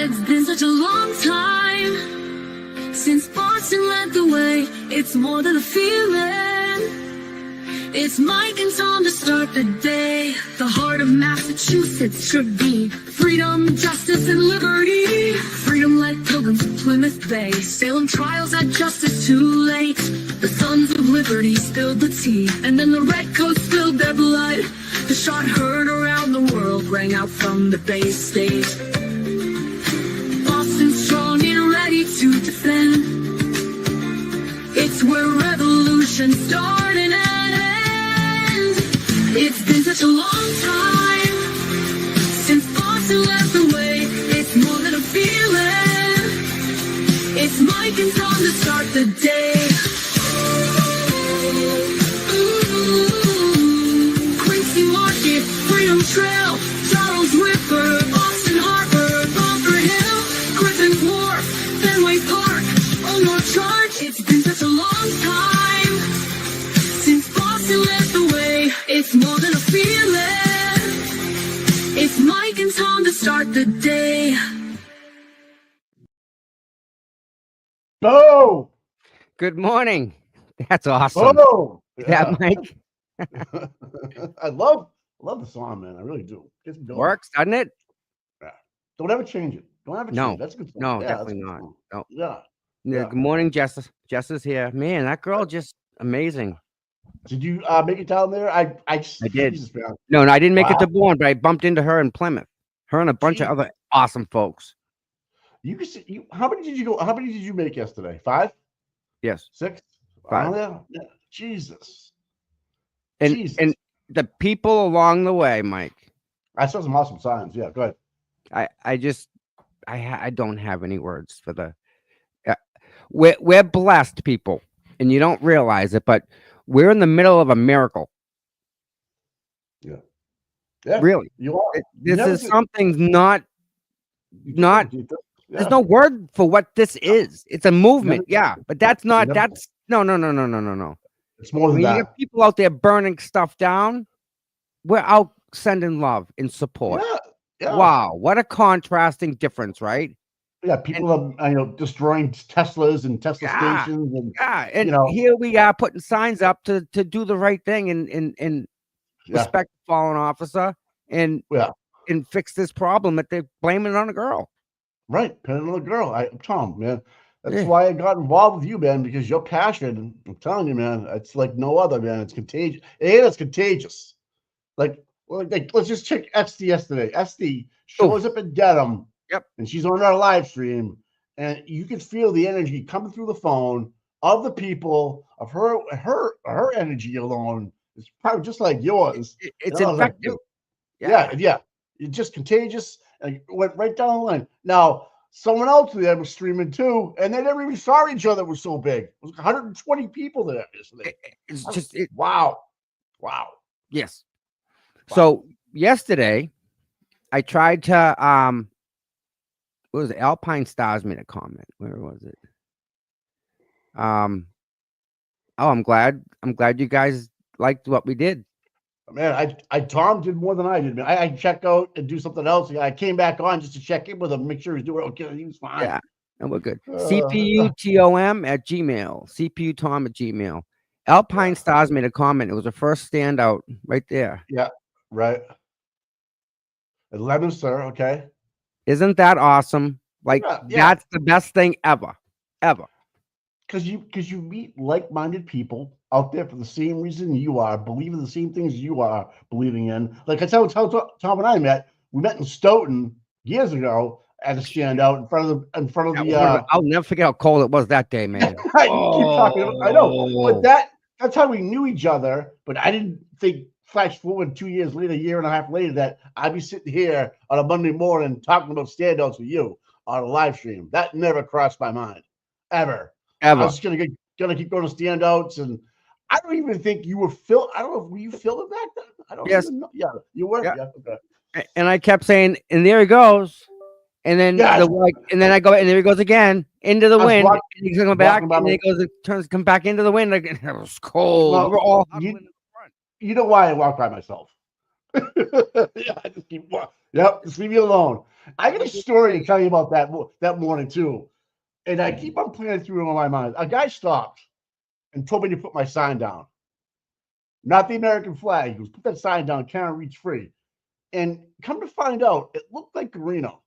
It's been such a long time since Boston led the way. It's more than a feeling. It's Mike and Tom to start the day. The heart of Massachusetts should be freedom, justice, and liberty. Freedom like pilgrims of Plymouth Bay. Salem trials had justice too late. The sons of liberty spilled the tea, and then the redcoats spilled their blood. The shot heard around the world rang out from the Bay State. Boston strong and ready to defend. It's where revolution started and ends. It's been such a long time since Boston led the way. It's more than a feeling. It's Mike and Tom to start the day. Quincy Market, Freedom Trail, Charles River, Boston Harbor, Bunker Hill, Griffin Wharf, Fenway Park, Old North Charge. It's been such a long time since Boston led the way. It's more than a feeling. It's Mike and Tom to start the day. Go! Good morning. That's awesome. Oh! Yeah, Mike. I love the song, man. I really do. Gets me going. Works, doesn't it? Yeah. Don't ever change it. Don't ever No. change it. That's a good song. No, Yeah, that's a definitely good not. song. No. Yeah. Yeah, good morning, Jess. Jess is here. Man, that girl just amazing. Did you make it down there? I did. Jesus, man. No, I didn't make it Wow. to Bourne, but I bumped into her in Plymouth. Her and a bunch of Jeez. other awesome folks. You can see how many did you go? How many did you make yesterday? 5? Yes. 6? 5. Oh, yeah. Jesus. And Jesus. and the people along the way, Mike. I saw some awesome signs. Yeah, go ahead. I don't have any words for the we're blessed people, and you don't realize it, but we're in the middle of a miracle. Yeah, Really. you are. This never is did- something not Yeah. there's no word for what this is. It's a movement, Never- yeah, but that's not Never- that's no. It's more than When you that. get people out there burning stuff down, we're out sending love and support. Yeah. Wow, what a contrasting difference, right? Yeah, people are destroying Teslas and Tesla Yeah. stations and Yeah, and You know. here we are putting signs up to do the right thing and yeah, respect the fallen officer and Yeah. and fix this problem that they're blaming it on a girl. right. Pin it on the girl. Tom, man. That's Yeah. why I got involved with you, man, because your passion, I'm telling you, man, it's like no other, man. It's contagious. It's contagious. Like let's just check Esty yesterday. Esty shows up in Dedham. Yep. And she's on our live stream, and you can feel the energy coming through the phone of the people, of her energy alone is probably just like yours. It's And I was like, infective. Yeah. It's just contagious and it went right down the line. Now, someone else there was streaming too, and they never even saw each other. It was so big. It was 120 people there yesterday. It's I was- just Wow. yes. Wow. So yesterday, I tried to what was it? Alpine Stars made a comment. Where was it? I'm glad you guys liked what we did. Man, Tom did more than I did, man. I checked out and do something else. I came back on just to check in with him, make sure he's doing okay. He was fine. Yeah, and we're good. Uh, CPUTOM@gmail. CPUTom@gmail. Alpine Stars made a comment. It was the first standout right there. Right. And Lemon, sir. Okay. Isn't that awesome? Like Yeah. that's the best thing ever. Because you meet like-minded people out there for the same reason you are, believing the same things you are believing in. Like I tell Tom and I met. We met in Stoughton years ago at a standout in front of the. I'll never forget how cold it was that day, man. You keep talking. I know, but that's how we knew each other. But I didn't think. Flash forward 2 years later, a year and a half later, that I'd be sitting here on a Monday morning talking about standouts with you on a live stream. That never crossed my mind, ever. I was just gonna keep going to standouts, and I don't even think you were I don't know, were you filming back then? I don't Yes. even know. Yeah, you were. Yeah. Okay. And I kept saying, and there he goes. And then Yeah. and then I go, and there he goes again into the I was wind. walking- And he's coming back, walking by and then he goes and come back into the wind again. It was cold. Well, We're all you- huddling in the front. You know why I walk by myself? Yeah, I just keep. Yep, just leave me alone. I got a story to tell you about that morning too, and I keep on playing it through in my mind. A guy stopped and told me to put my sign down, not the American flag. He goes, "Put that sign down. Karen Reed's free." And come to find out, it looked like Garino.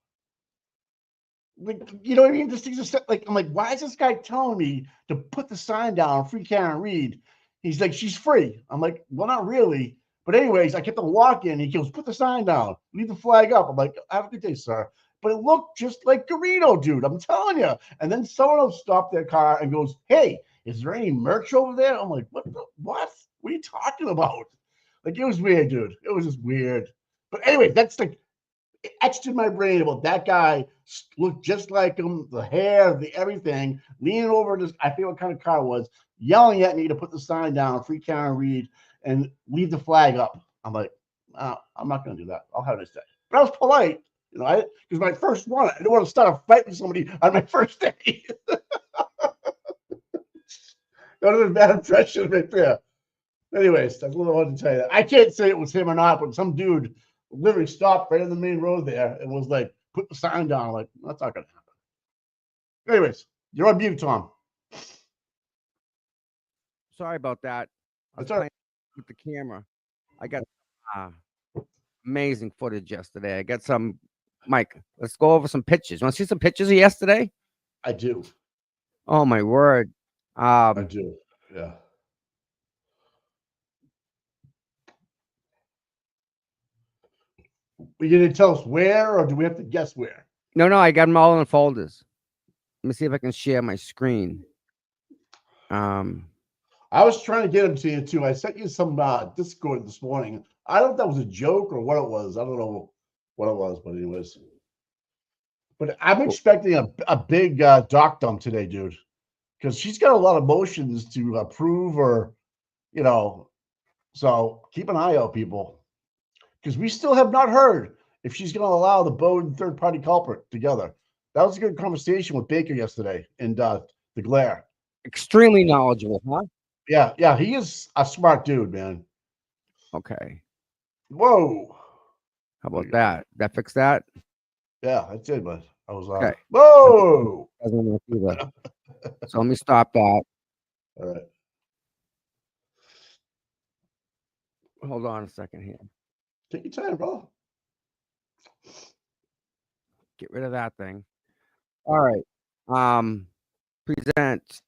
Like, you know what I mean? This thing's just like, I'm like, why is this guy telling me to put the sign down, free Karen Reed? He's like, she's free. I'm like, well, not really. But anyways, I kept on walking. He goes, put the sign down, leave the flag up. I'm like, have a good day, sir. But it looked just like Garino, dude. I'm telling you. And then someone else stopped their car and goes, hey, is there any merch over there? I'm like, what? What are you talking about? Like, it was weird, dude. It was just weird. But anyway, that's like etched in my brain about that guy looked just like him, the hair, the everything, leaning over this, I forget what kind of car it was, yelling at me to put the sign down, free Karen Reed, and leave the flag up. I'm like, I'm not going to do that. I'll have this day. But I was polite, you know, because my first one, I didn't want to start a fight with somebody on my first day. That was a bad impression right there. Anyways, that's what I wanted to tell you. I can't say it was him or not, but some dude literally stopped right on the main road there and was like, put the sign down. Like, that's not going to happen. Anyways, you're on mute, Tom. Sorry about that. I was That's all right. playing with the camera. I got amazing footage yesterday. I got some, Mike, let's go over some pictures. You want to see some pictures of yesterday? I do. Oh, my word. I do. Yeah. Are you going to tell us where, or do we have to guess where? No, I got them all in folders. Let me see if I can share my screen. I was trying to get them to you too. I sent you some Discord this morning. I don't know if that was a joke or what it was. I don't know what it was, but anyways. But I'm expecting a big doc dump today, dude, because she's got a lot of motions to approve, or, you know, so keep an eye out, people, because we still have not heard if she's going to allow the Bowden third-party culprit together. That was a good conversation with Baker yesterday in the Glare. Extremely knowledgeable, huh? Yeah, he is a smart dude, man. Okay. Whoa. How about that? That fix that? Yeah, I did, but I was Okay. Whoa. Doesn't want to do that. So let me stop that. All right. Hold on a second here. Take your time, bro. Get rid of that thing. All right. Present.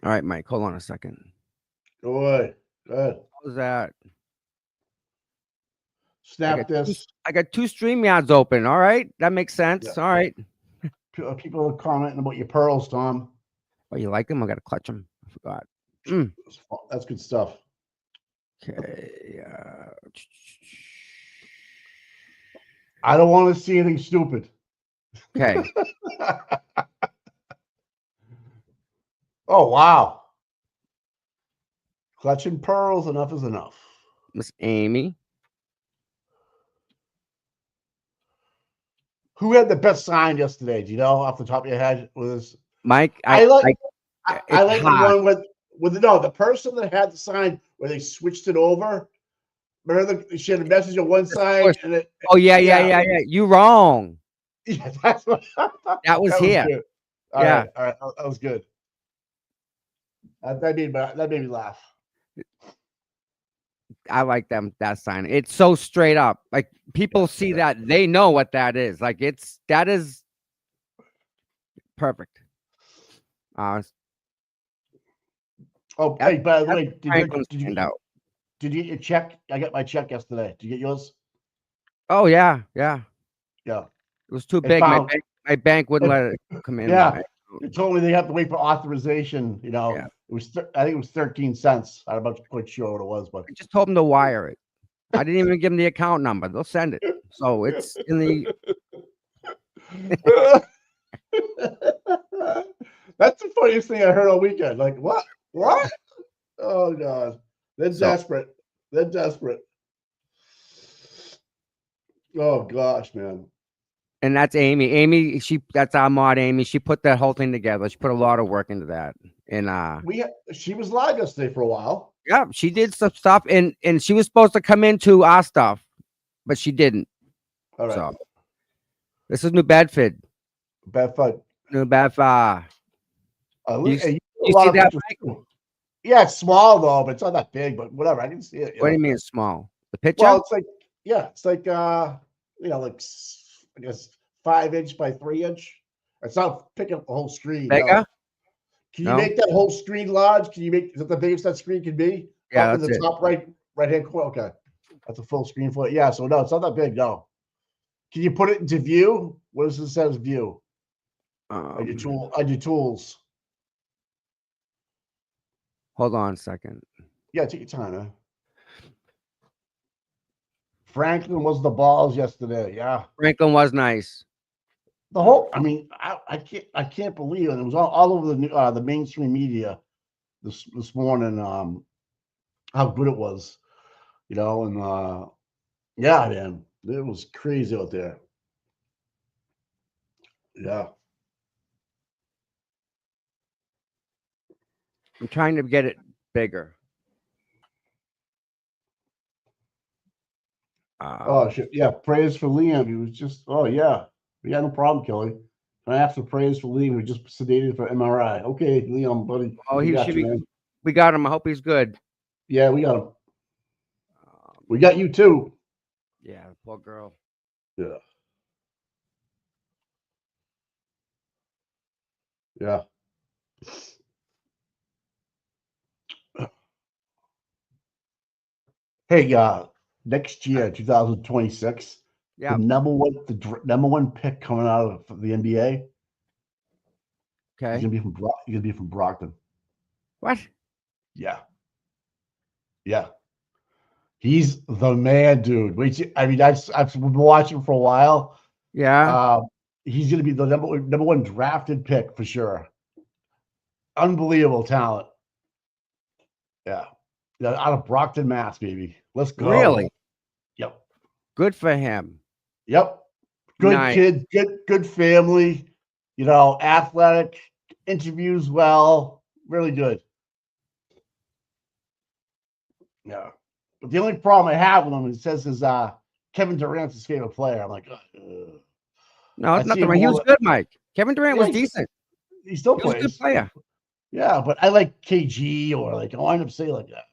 All right, Mike, hold on a second. Go away. Go ahead. How's that? Snap this. I got 2 StreamYards open. All right. That makes sense. Yeah. All right. People are commenting about your pearls, Tom. Oh, you like them? I got to clutch them. I forgot. That's good stuff. Okay. I don't want to see anything stupid. Okay. Oh, wow. Clutching pearls, enough is enough. Miss Amy. Who had the best sign yesterday? Do you know off the top of your head? Was Mike? I like it's the hot. one with the person that had the sign where they switched it over. Remember, she had a message on one side. And Oh yeah. You wrong. Yeah, that's what, That was here. Good. All right, that was good. That made me laugh. I like that sign. It's so straight up. Like people see that, they know what that is. Like that is perfect. Oh, hey, by the way, did you get your check? I got my check yesterday. Did you get yours? Oh yeah. Yeah. It was too big. My bank wouldn't let it come in. Yeah. They told me they have to wait for authorization. You know, Yeah. It was I think it was 13 cents. I'm not quite sure what it was, but I just told them to wire it. I didn't even give them the account number. They'll send it. So it's in the. That's the funniest thing I heard all weekend. Like, what? Oh God. They're desperate. They're desperate. Oh gosh, man. And that's Amy. Amy, that's our mod, Amy. She put that whole thing together. She put a lot of work into that. And she was live yesterday for a while. Yeah, she did some stuff, and she was supposed to come into our stuff, but she didn't. All right. So this is New Bedford. Bad fun. New Bedford. You, Hey, a you lot see of that? pictures too. Yeah, it's small though, but it's not that big. But whatever, I can see it. What do you mean small? The picture? Well, it's like it's like like I guess 5 inch by 3 inch. It's not picking up the whole screen. No. Bigger? Can you No? make that whole screen large? Can you make is that the biggest that screen can be? Yeah, Up in that's the it. top right hand corner. Okay, that's a full screen for it. Yeah, so no, it's not that big. No. Can you put it into view? What does it say as view? On your tools. Hold on a second. Yeah, take your time, man. Franklin was the balls yesterday. Yeah. Franklin was nice. The whole, I mean, I can't believe it. It was all over the mainstream media this morning. How good it was, and yeah, man, it was crazy out there. Yeah, I'm trying to get it bigger. oh shit, yeah. Praise for Liam. He was just, oh yeah, we got no problem, Kelly. Can I ask for praise for Liam, who just sedated for MRI? Okay, Liam, buddy. Oh, we he got should you, be. man. We got him. I hope he's good. Yeah, we got him. We got you too. Yeah, poor girl. Yeah. Yeah. Hey, next year, 2026, Yeah. the number one pick coming out of the NBA, Okay. he's gonna be from Brockton. What? Yeah. Yeah. He's the man, dude. I mean, I've been watching for a while. Yeah. He's gonna be the number one drafted pick for sure. Unbelievable talent. Yeah. Out of Brockton, Mass, baby. Let's go. Really? Yep. Good for him. Yep. Good Nice. kid, good family, athletic, interviews well, really good. Yeah. But the only problem I have with him, it says, is Kevin Durant's his favorite player. I'm like, No, I it's see nothing him wrong. He was more- good, Mike. Kevin Durant was Yeah, decent. he still He was a plays. good player. Yeah, but I like KG or I wind up saying like that.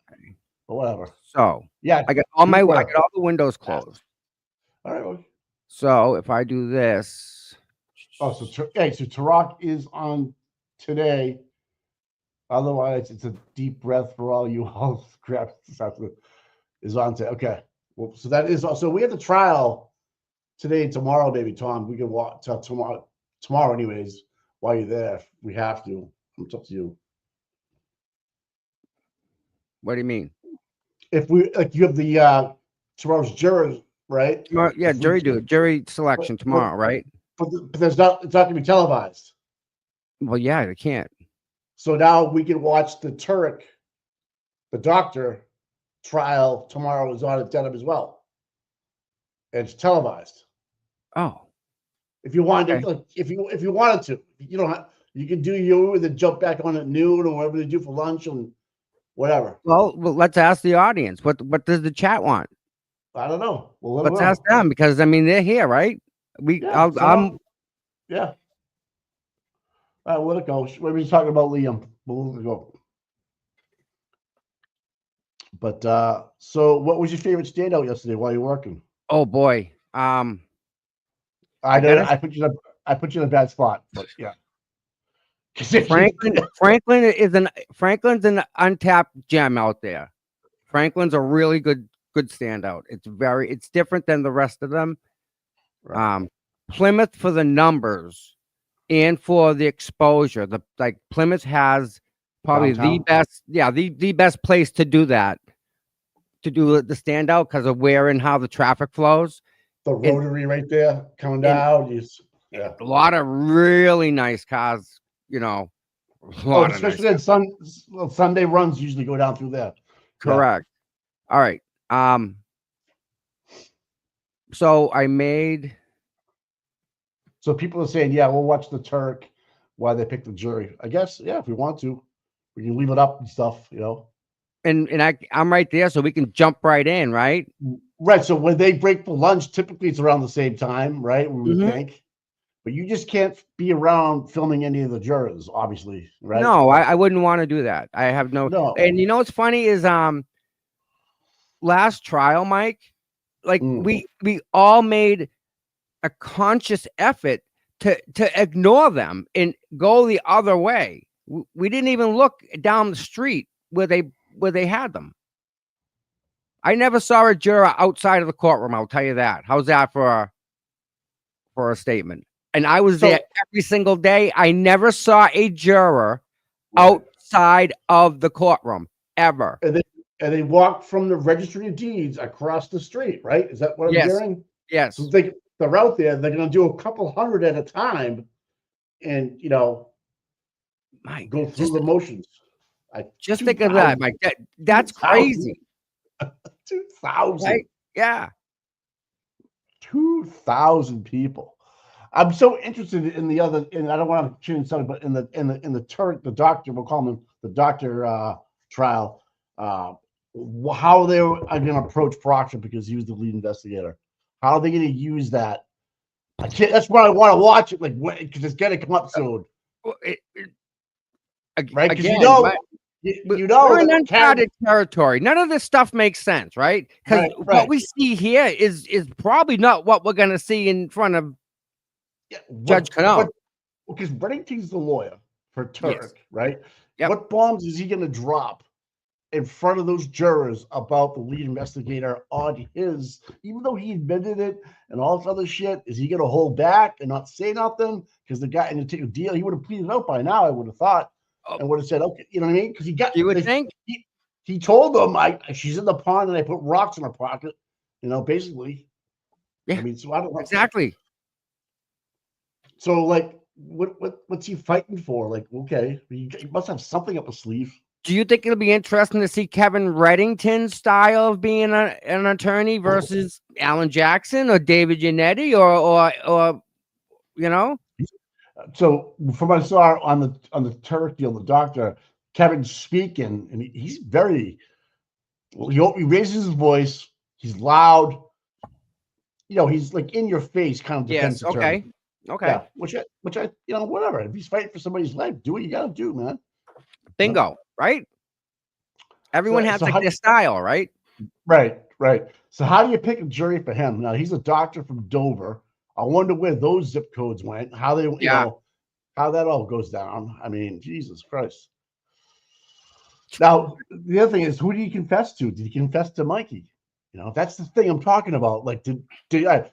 But whatever. So Yeah. I got all whatever. the windows closed. All right. Well. So if I do this, Oh, so Tarak is on today. Otherwise, it's a deep breath for all you all crap is on today. Okay. Well, so that is also we have the trial today and tomorrow, baby Tom. We can walk till tomorrow anyways, while you're there. If we have to. It's up to you. what do you mean? If we you have the tomorrow's jury, right? Tomorrow, yeah, jury selection tomorrow, right? But it's not gonna be televised. Well, yeah, they can't. So now we can watch the Turek, the doctor trial tomorrow is on at Dedham as well. And it's televised. Oh, If you wanted okay. to, if you wanted to, you don't have, you can do your then jump back on at noon or whatever they do for lunch and whatever. Well, let's ask the audience. What does the chat want? I don't know. Well, Let's ask them because I mean they're here, right? I'm yeah. All right, we'll let it go. What were you talking about, Liam? We'll let it go. But so what was your favorite standout yesterday while you're working? Oh boy. I put you in a bad spot, but yeah. Franklin's an untapped gem out there. Franklin's a really good standout. It's different than the rest of them. Right. Plymouth for the numbers and for the exposure. Plymouth has probably Downtown. the best place to do that, to do the standout because of where and how the traffic flows. The rotary right there coming down. A lot of really nice cars, especially on Sunday runs usually go down through there. Correct. Yeah. All right. So I made. So people are saying, yeah, we'll watch the Turk while they pick the jury. I guess, yeah, if we want to, we can leave it up and stuff, and I'm right there, so we can jump right in, right? Right. So when they break for lunch, typically it's around the same time, right? We would Mhm. think. But you just can't be around filming any of the jurors, obviously, right? No, I wouldn't want to do that. I have no. No. And you know what's funny is last trial, Mike, like Mm. we all made a conscious effort to ignore them and go the other way. We didn't even look down the street where they had them. I never saw a juror outside of the courtroom. I'll tell you that. How's that for a statement? And I was So there every single day. I never saw a juror right. outside of the courtroom ever. And they walk from the registry of deeds across the street, right? Is that what I'm Yes. hearing? Yes. So they're out there, they're gonna do a couple hundred at a time and Mike, go through the motions. just think of that, Mike. That's 2,000. crazy. 2,000. Right? Yeah. 2,000 people. I'm so interested in the other, and I don't want to change something, but in the Turk, the doctor, we'll call him the doctor trial, how they are going to approach Proctor because he was the lead investigator. How are they going to use that? I can't. That's why I want to watch it, like because it's going to come up soon, Well, right? Because again, we're in uncharted territory. None of this stuff makes sense, right? Because what we see here is probably not what we're going to see in front of Judge Cano. Because Bennington's the lawyer for Turk, Yes. right? Yep. What bombs is he going to drop in front of those jurors about the lead investigator on his, even though he admitted it and all this other shit, is he going to hold back and not say nothing? Because the guy in the take a deal, he would have pleaded out by now, I would have thought, and would have said, okay, you know what I mean? Because you would think he told them, she's in the pond and I put rocks in her pocket, basically. Yeah. I mean, so I don't know. Exactly. So, like, what's he fighting for? Like, okay, he must have something up his sleeve. Do you think it'll be interesting to see Kevin Reddington's style of being an attorney versus Alan Jackson or David Yannetti or So from what I saw on the Turk deal, the doctor Kevin's speaking, and he's very well. He raises his voice. He's loud. He's like in your face kind of defense attorney. Okay. Yeah, which I whatever. If he's fighting for somebody's life, do what you got to do, man. Bingo, right? Everyone has their style, right? Right. So how do you pick a jury for him? Now he's a doctor from Dover. I wonder where those zip codes went. How they, how that all goes down. I mean, Jesus Christ. Now the other thing is, who did he confess to? Did he confess to Mikey? That's the thing I'm talking about. Like,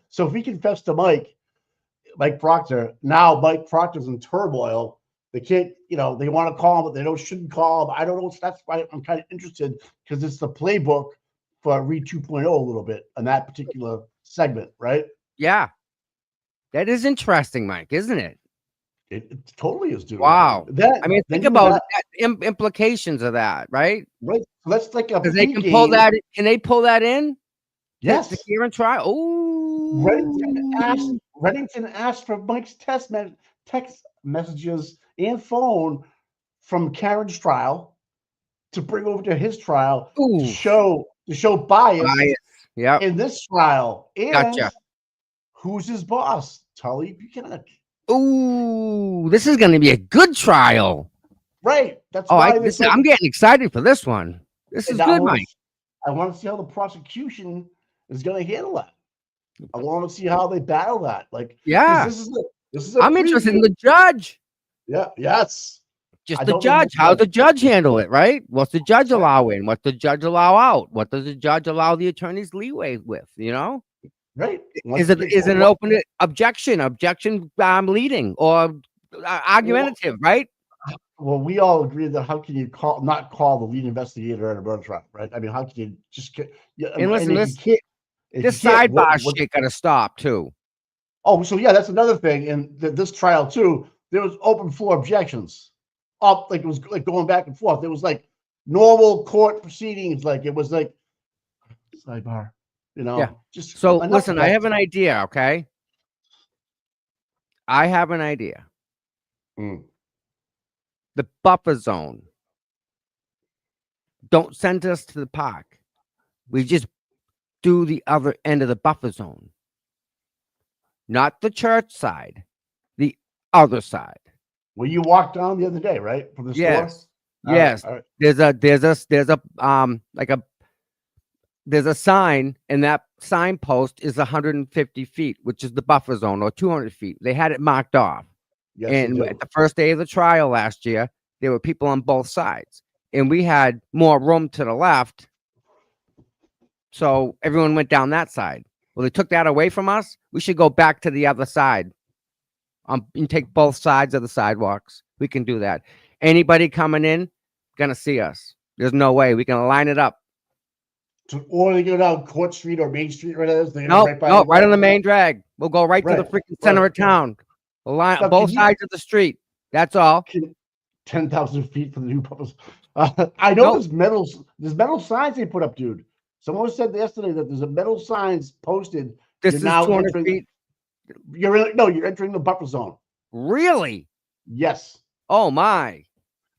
so if he confessed to Mike Proctor, now Mike Proctor's in turmoil. They can't, they want to call him, but they shouldn't call him. I don't know. That's why I'm kind of interested, because it's the playbook for Read 2.0 a little bit on that particular segment, right? Yeah. That is interesting, Mike, isn't it? It totally is, dude. Wow. Think about implications of that, right? Right. So that's like a they can pull that. Can they pull that in? Yes. The hearing trial. Oh. Reddington asked for Mike's text messages and phone from Karen's trial to bring over to his trial to show bias. Yeah. In this trial. And gotcha. Who's his boss? Tully Buchanan. Ooh, this is going to be a good trial. Right. That's why I'm getting excited for this one. This is good, Mike. I want to see how the prosecution is going to handle that. I want to see how they battle that. Like, yeah, this is I'm interested in the judge. Yeah. Yes. Just the judge. How the judge handle it, right? What's the judge allow in? What's the judge allow out? What does the judge allow the attorneys leeway with? Right. Is it an open objection leading or argumentative, right? Well, we all agree that how can you not call the lead investigator at a murder trial, right? I mean, how can you just get? And listen, this sidebar shit got to stop too. Oh, so yeah, that's another thing. In this trial too, there was open floor objections. Like it was like going back and forth. It was like normal court proceedings. Like it was like sidebar. Yeah. Just so listen, I have an idea. Okay. I have an idea. The buffer zone. don't send us to the park. We just do the other end of the buffer zone. Not the church side, the other side. Well, you walked down the other day, right? From the store? Yes. All right, Yes. all right. There's a sign, and that signpost is 150 feet, which is the buffer zone, or 200 feet. They had it marked off. Yes, they And do. at the first day of the trial last year, there were people on both sides, and we had more room to the left. So everyone went down that side. Well, they took that away from us. We should go back to the other side. And take both sides of the sidewalks. We can do that. Anybody coming in, gonna see us. There's no way we can line it up. So, or they go down Court Street or Main Street, right? No, right on the main drag. We'll go right to the Right, freaking center right. of town. We'll line Now, both can you- sides of the street. That's all. 10,000 feet from the new public. I know Nope. there's metal signs they put up, dude. Someone said yesterday that there's a metal signs posted. This You're is now 200 entering- feet. You're entering the buffer zone. Really? Yes. Oh my.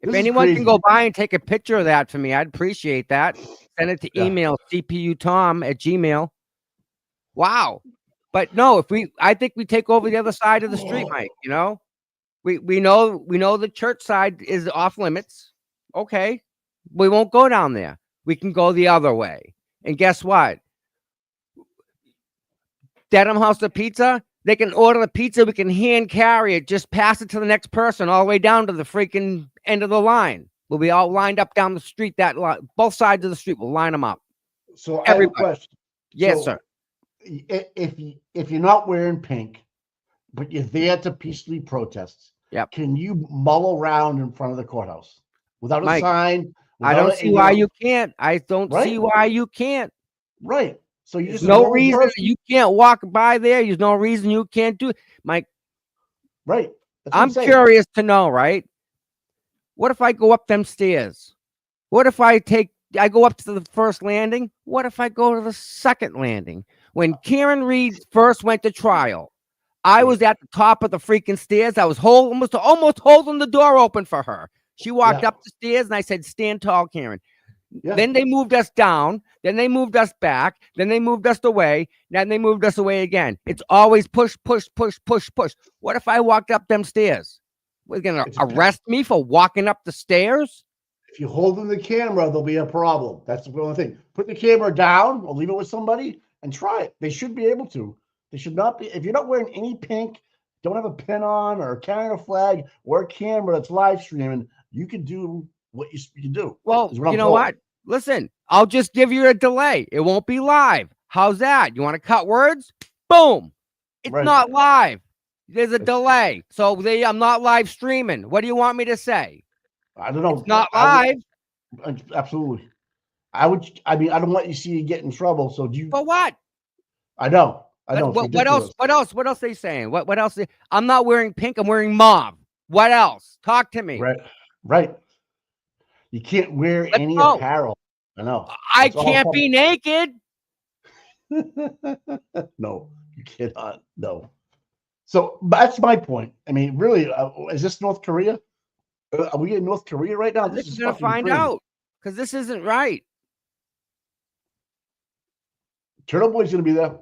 If This is anyone can crazy. go by and take a picture of that for me, I'd appreciate that. Send it to Yeah. email cputom@gmail. Wow. But no, I think we take over the other side of the street, Mike. You know, we know the church side is off limits. Okay, we won't go down there. We can go the other way. And guess what? Dedham House of Pizza, they can order the pizza. We can hand carry it. Just pass it to the next person all the way down to the freaking end of the line. We'll be all lined up down the street. Both sides of the street. We'll line them up. So I have a Everybody. question. Yes, So, sir. If you're not wearing pink, but you're there to peacefully protest, Yep. can you mull around in front of the courthouse without a Mike, sign? I without don't a- see why you can't. I don't see Right? why you can't. Right. So you There's just no normal reason person- you can't walk by there. There's no reason you can't do it. Mike, Right. That's what I'm saying. curious to know, right? What if I go up them stairs? What if I go up to the first landing? What if I go to the second landing? When Karen Reed first went to trial, I was at the top of the freaking stairs. I was almost holding the door open for her. She walked Yeah. up the stairs and I said, "Stand tall, Karen." Yeah. Then they moved us down. Then they moved us back. Then they moved us away. Then they moved us away again. It's always push, push, push, push, push. What if I walked up them stairs? We're gonna It's a- arrest me for walking up the stairs? If you hold in the camera, there'll be a problem. That's the only thing. Put the camera down or leave it with somebody and try it. They should be able to. They should not be. If you're not wearing any pink, don't have a pin on, or carrying a flag or a camera that's live streaming, you can do what you can do. Well, is what I'm you know told. what? Listen, I'll just give you a delay. It won't be live. How's that? You want to cut words? Boom. It's Right. not live. There's a delay. So I'm not live streaming. What do you want me to say? I don't know. It's not I live. would- absolutely. I don't want you to see you get in trouble. So do you? For what? I know. I know. it's What else? ridiculous. What else? What else they saying? What else? I'm not wearing pink. I'm wearing mauve. What else? Talk to me. Right. Right. You can't wear Let's any go. apparel. I know. I It's all can't public. be naked. No, you cannot. No. So that's my point. I mean, really, is this North Korea? Are we in North Korea right now? This This is is gonna fucking find crazy. out because this isn't right. Turtle Boy's gonna be there.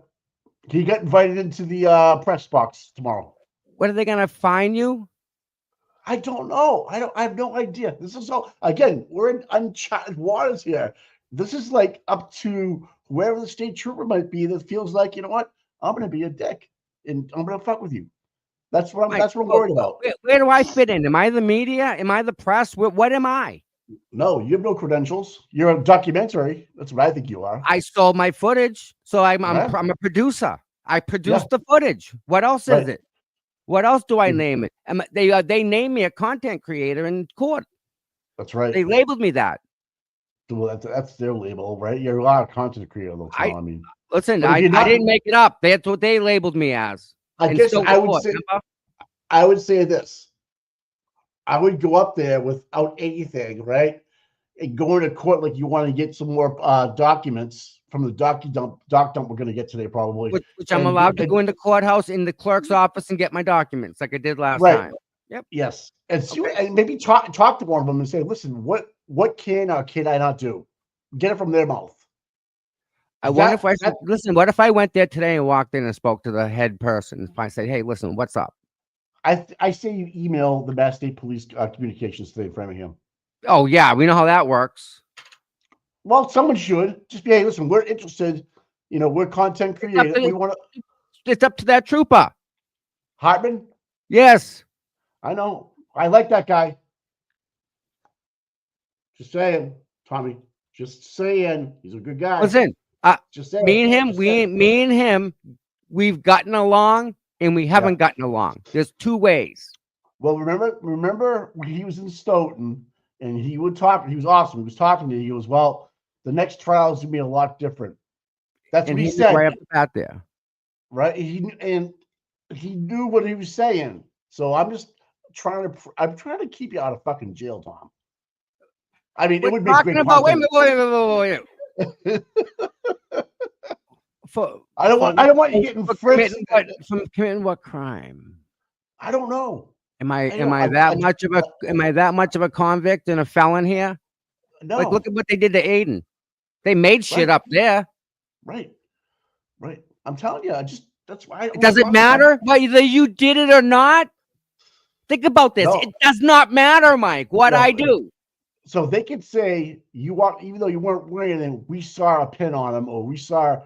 He got invited into the press box tomorrow. What are they gonna fine you? I don't know. I have no idea. This is all again, we're in uncharted waters here. This is like up to whoever the state trooper might be that feels like, you know what, I'm gonna be a dick and I'm gonna fuck with you. That's what I'm Mike, that's what I'm worried about. Where do I fit in? Am I the media? Am I the press? What am I? No, you have no credentials. You're a documentary. That's what I think you are. I sold my footage, so I'm Yeah. a producer. I produced the footage. What else is Right. it? What else do I Mm. name it? They named me a content creator in court. That's right. They labeled me that. Well, that's their label, right? You're a lot of content creator, though. I- I mean, Listen, But if I you're not- didn't make it up. That's what they labeled me as. I in guess Silver I would Court, say remember? I would say this. I would go up there without anything, right? And go into court like you want to get some more documents from the doc dump we're going to get today, probably. Which I'm and- allowed to and- go into courthouse in the clerk's office and get my documents like I did last Right. time. Yes, and see, and maybe talk to one of them and say, listen, what what can or can I not do? Get it from their mouth. I wonder if That listen. What if I went there today and walked in and spoke to the head person? If I said, "Hey, listen, what's up?" I say you email the Mass State Police communications today in Framingham. Oh yeah, we know how that works. Well, someone should just be. Hey, listen, we're interested. You know, we're content creators. We want to. It's up to that trooper. Hartman. Yes. I know. I like that guy. Just saying, Tommy. Just saying, he's a good guy. Listen, just saying. me and him, we've gotten along and we haven't gotten along. There's two ways. Well, remember when he was in Stoughton and he would talk. He was awesome. He was talking to you. He goes, "Well, the next trial is gonna be a lot different." That's what he said. Right up there, right? He knew what he was saying. So I'm trying to keep you out of fucking jail, Tom. I mean, it would make great content. Wait a minute. I don't want you getting frisked from committing what crime? I don't know. Am I that much of a convict and a felon here? No. Like, look at what they did to Aiden. They made shit up there. Right. I'm telling you, that's why. Does it matter whether you did it or not? Think about this. No. It does not matter, Mike, what I do. So they could say you walk, even though you weren't wearing anything, we saw a pin on him, or we saw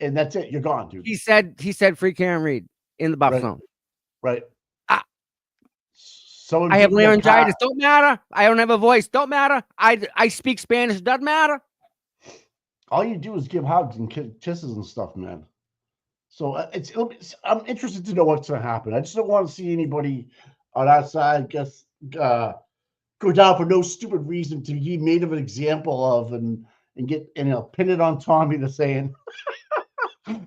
and that's it. You're gone, dude. He said free Karen Reed in the buff zone. Right. I have laryngitis. Don't matter. I don't have a voice. Don't matter. I speak Spanish. Doesn't matter. All you do is give hugs and kisses and stuff, man. So I'm interested to know what's going to happen. I just don't want to see anybody on our side go down for no stupid reason to be made of an example of and get pin it on Tommy to saying pin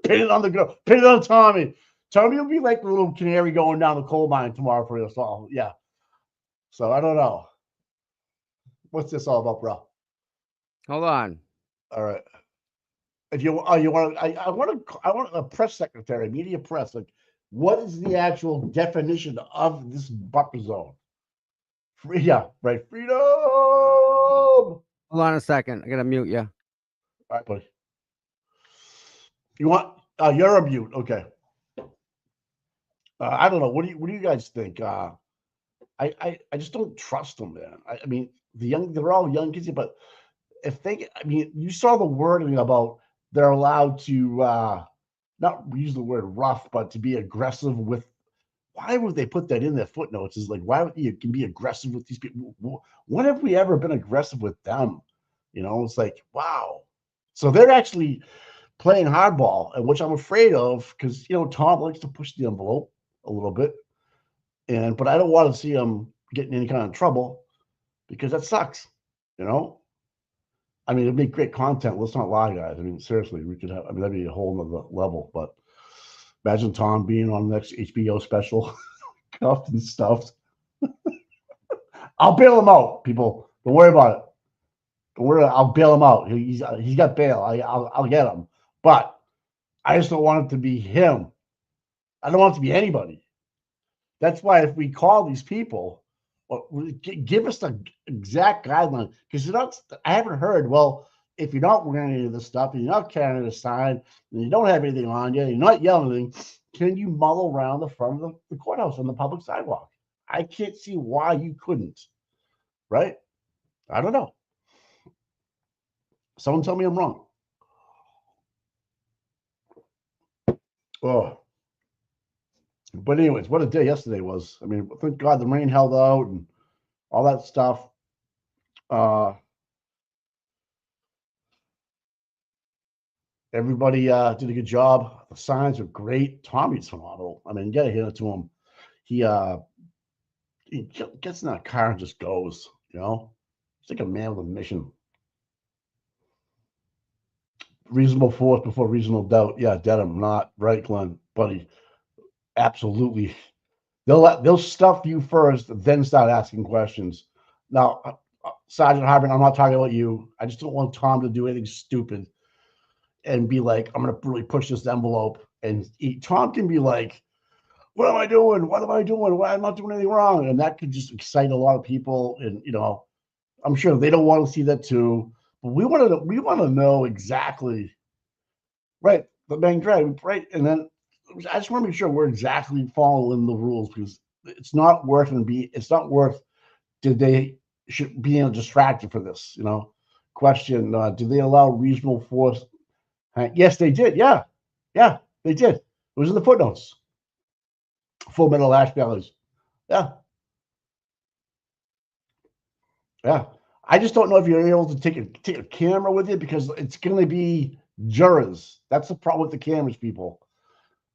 it on the girl, pin it on Tommy. Tommy will be like the little canary going down the coal mine tomorrow for us all. Yeah. So I don't know. What's this all about, bro? Hold on. All right. If you want, I want a press secretary, media press. Like, what is the actual definition of this buffer zone? Freedom. Hold on a second. I gotta mute you. All right, buddy. You want? You're a mute. Okay. I don't know. What do you guys think? I just don't trust them, man. I mean, they're all young kids, but you saw the wording about they're allowed to not use the word rough, but to be aggressive with. Why would they put that in their footnotes? Is like, why would you can be aggressive with these people? When have we ever been aggressive with them? It's like, wow. So they're actually playing hardball, and which I'm afraid of because Tom likes to push the envelope a little bit, but I don't want to see him getting any kind of trouble because that sucks. I mean, it'd make great content. Let's not lie, guys. I mean, seriously, we could have. I mean, that'd be a whole nother level. But imagine Tom being on the next HBO special, cuffed and stuffed. I'll bail him out, people. Don't worry about it. Don't worry. I'll bail him out. He's got bail. I'll get him. But I just don't want it to be him. I don't want it to be anybody. That's why if we call these people, give us the exact guideline, because I haven't heard. Well, if you're not wearing any of this stuff and you're not carrying a sign and you don't have anything on you, you're not yelling anything, can you muddle around the front of the courthouse on the public sidewalk? I can't see why you couldn't. Right? I don't know. Someone tell me I'm wrong. Oh. But anyways, what a day yesterday was. I mean, thank God the rain held out and all that stuff. Everybody did a good job. The signs are great. Tommy's phenomenal. I mean, you gotta hand it to him. He gets in that car and just goes, He's like a man with a mission. Reasonable force before reasonable doubt. Yeah, Dedham, not right, Glenn, buddy. Absolutely. They'll stuff you first, then start asking questions. Now, Sergeant Hartman, I'm not talking about you. I just don't want Tom to do anything stupid and be like, I'm going to really push this envelope. And Tom can be like, what am I doing? What am I doing? Why am I not doing anything wrong? And that could just excite a lot of people. And, I'm sure they don't want to see that too. But we want to know exactly, right? The bank drive, right? And then I just want to make sure we're exactly following the rules because it's not worth it's not worth. Did they should be distracted for this? Question: did they allow reasonable force? Yes, they did. Yeah, they did. It was in the footnotes. Full Metal Ash Bellies. Yeah. Yeah. I just don't know if you're able to take a camera with you because it's going to be jurors. That's the problem with the cameras, people.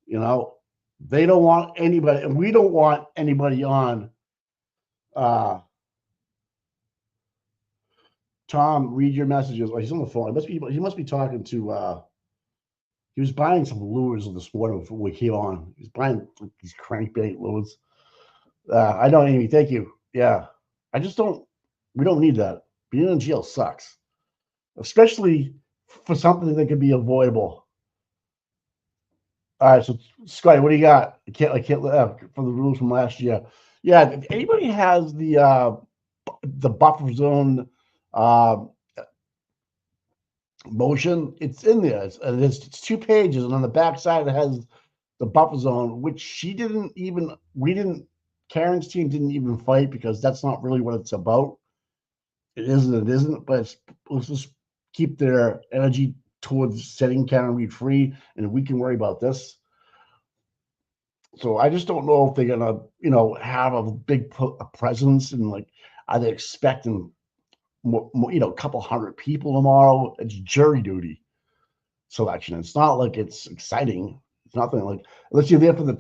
They don't want anybody, and we don't want anybody on. Tom, read your messages. Oh, he's on the phone. He must be talking to. He was buying some lures this morning before we came on. He's buying these crankbait lures. I know, Amy. Thank you. Yeah, I just don't. We don't need that. Being in jail sucks, especially for something that could be avoidable. All right, so Scotty, what do you got? I can't for the rules from last year. Yeah, if anybody has the buffer zone motion, it's in there. It's 2 pages, and on the back side it has the buffer zone, which Karen's team didn't even fight because that's not really what it's about. It isn't, but let's just keep their energy towards setting Karen Read free, and we can worry about this. So I just don't know if they're gonna, have a big presence and are they expecting a couple hundred people tomorrow? It's jury duty selection. It's not like it's exciting. It's nothing like unless you're there for the.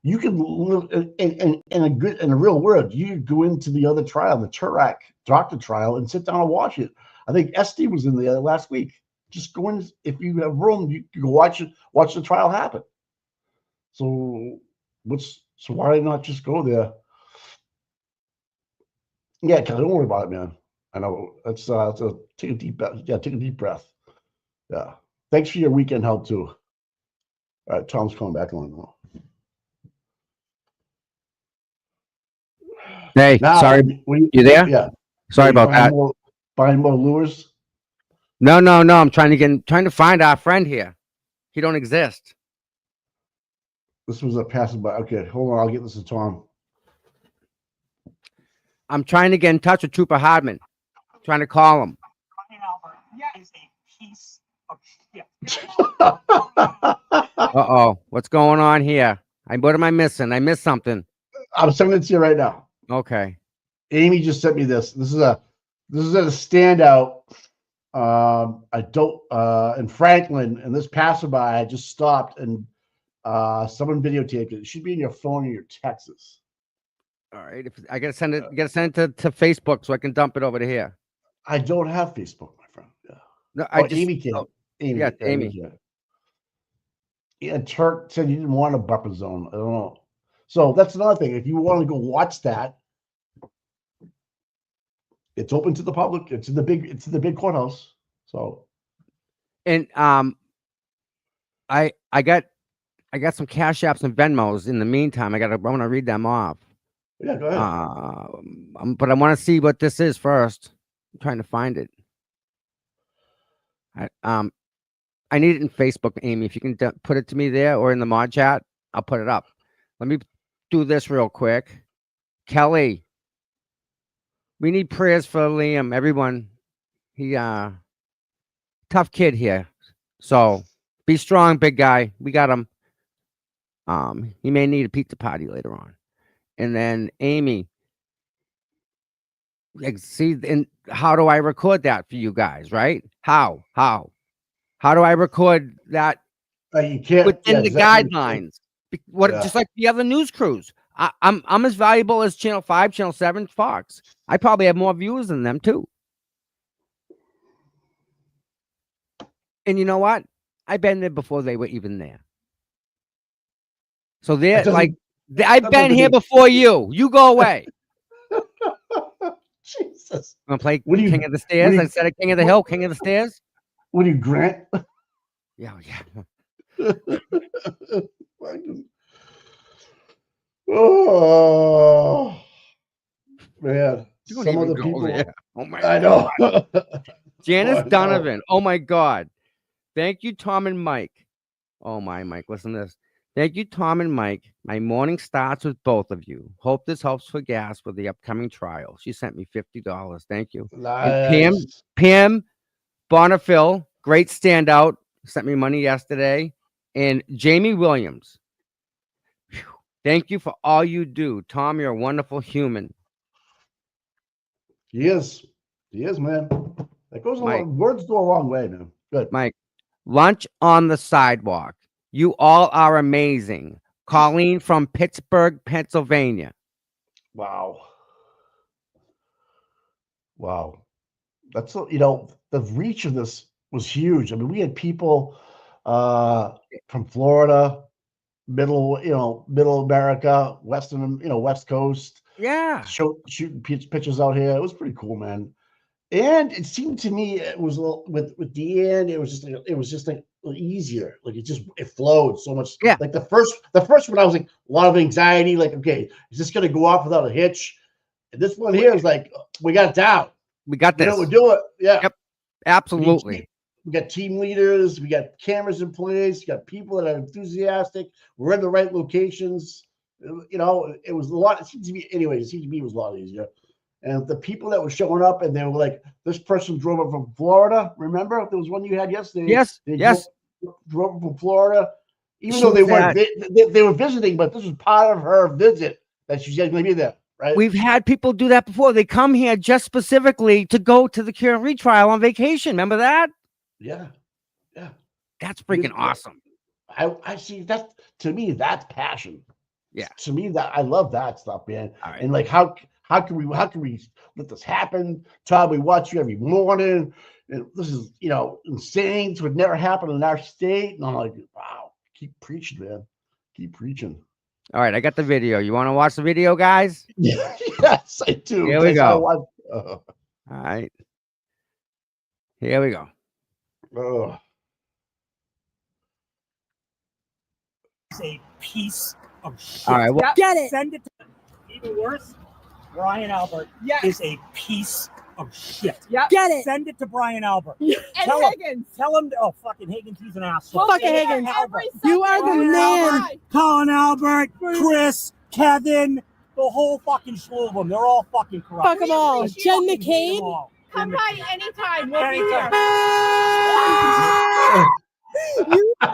You can live in a real world. You could go into the other trial, the Turak doctor trial, and sit down and watch it. I think Esty was in there last week. Just go in if you have room. You can go watch the trial happen. So why not just go there? Yeah, because don't worry about it, man. I know it's take a deep breath. Yeah, take a deep breath. Yeah. Thanks for your weekend help too. All right, Tom's coming back on now. Hey, sorry. You there? Yeah. Sorry about that. Buying more lures? No. I'm trying to find our friend here. He don't exist. This was a passing by. Okay, hold on. I'll get this to Tom. I'm trying to get in touch with Trooper Hardman. Trying to call him. Is a piece of shit. Uh-oh. What's going on here? What am I missing? I missed something. I'm sending it to you right now. Okay. Amy just sent me this. This is a standout. In Franklin, and this passerby I just stopped and someone videotaped it. It should be in your phone or your texts. All right. If I gotta send it, you gotta send it to Facebook so I can dump it over to here. I don't have Facebook, my friend. Yeah. No, Amy can. Amy. Yeah, Amy. Can. Yeah, Turk said you didn't want a buffer zone. I don't know. So that's another thing. If you want to go watch that, it's open to the public. It's in the big courthouse. So, and I got some Cash Apps and Venmos. In the meantime, I want to read them off. Yeah, go ahead. But I want to see what this is first. I'm trying to find it. I need it in Facebook, Amy. If you can put it to me there or in the mod chat, I'll put it up. Let me do this real quick. Kelly, we need prayers for Liam. Everyone, he tough kid here. So be strong, big guy. We got him. He may need a pizza party later on. And then Amy, see, and how do I record that for you guys? Right? How do I record that? You can't within the guidelines. Just like the other news crews. I'm as valuable as Channel 5, Channel 7, Fox. I probably have more viewers than them too. And you know what? I've been there before they were even there. So they're like, I've been here before you. You go away. Jesus. I'm gonna play King of the Stairs instead of King of the Hill. King of the Stairs. What do you, Grant? Yeah. Oh man, some of the people. Oh my I know. Janice I know. Donovan. Oh my God. Thank you, Tom and Mike. Oh my, Mike, listen to this. Thank you, Tom and Mike. My morning starts with both of you. Hope this helps for gas for the upcoming trial. She sent me $50. Thank you. And Nice. Pam Bonifil, great standout, sent me money yesterday. And Jamie Williams. Phew. Thank you for all you do. Tom, you're a wonderful human. He is. He is, man. That goes a Mike. long. Words go a long way, man. Good. Mike, lunch on the sidewalk. You all are amazing. Colleen from Pittsburgh, Pennsylvania. Wow. Wow. That's you know, the reach of this was huge. I mean, we had people from Florida, middle America, Western, West Coast, Yeah. shooting pitches out here. It was pretty cool, man. And it seemed to me it was a little, with Deanne, it was just like easier. Like it flowed so much. Yeah. Like the first one, I was like a lot of anxiety. Like, okay, is this gonna go off without a hitch? And this one here is like, we got it down. We got You this. know, we're doing it. Yeah. Yep. Absolutely. We got team leaders. We got cameras in place. We got people that are enthusiastic. We're in the right locations. You know, it was a lot. It seemed to me, anyways, it seemed to me it was a lot easier. And the people that were showing up and they were like, this person drove up from Florida. Remember? There was one you had yesterday. Yes. They Yes. drove up from Florida. Even She though they was weren't, they were visiting, but this was part of her visit that she's going to be there, right? We've had people do that before. They come here just specifically to go to the cure and retrial on vacation. Remember that? Yeah. Yeah. That's freaking awesome. I see that. To me, that's passion. Yeah. To me, that I love that stuff, man. All right. And like, how can we let this happen? Todd, we watch you every morning. And this is, insane. This would never happen in our state. And I'm like, wow, keep preaching, man. Keep preaching. All right, I got the video. You want to watch the video, guys? Yes, I do. Here we go. All right. Here we go. Oh. It's a piece of shit. All right. Well, Yep. Get it. Send it to even worse. Brian Albert is a piece of shit. Yep. Get it. Send it to Brian Albert. And Tell him. Higgins. Tell him. Oh, fucking Higgins, he's an asshole. Fucking Higgins. Albert. You are the Brian man. Albert, Colin Albert, Chris, Kevin, the whole fucking slew of them. They're all fucking corrupt. Fuck 'em all. Just Jen fucking hate 'em McCabe. all. Come Jen by McCabe. anytime. We'll be Anytime. here. You are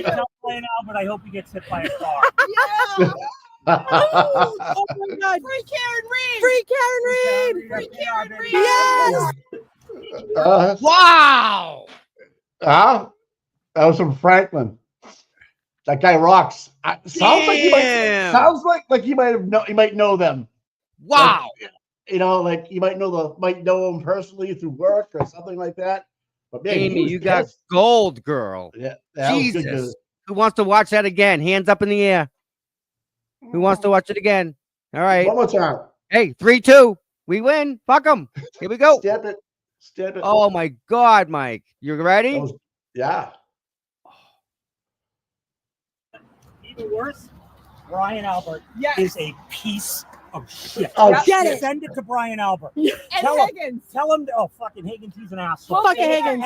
the Tell Brian Albert, I hope he gets hit by a car. yeah. Oh my God. Free Karen Reed. Free Karen Reed. Free Karen Reed. Yes. wow. That was from Franklin. That guy rocks. Sounds like he might know them. Wow. Like you might know them personally through work or something like that. But man, Amy, you got gold, girl. Yeah, that was good, Jesus. Who wants to watch that again? Hands up in the air. Who wants to watch it again? All right. One more time. Hey, 3-2. We win. Fuck them. Here we go. Step it. Oh my God, Mike. You ready? Yeah. Even worse, Brian Albert is a piece of shit. Oh, Get it. Send it to Brian Albert. And Tell him. Higgins. Tell him. Oh, fucking Higgins, he's an asshole. Fucking Higgins.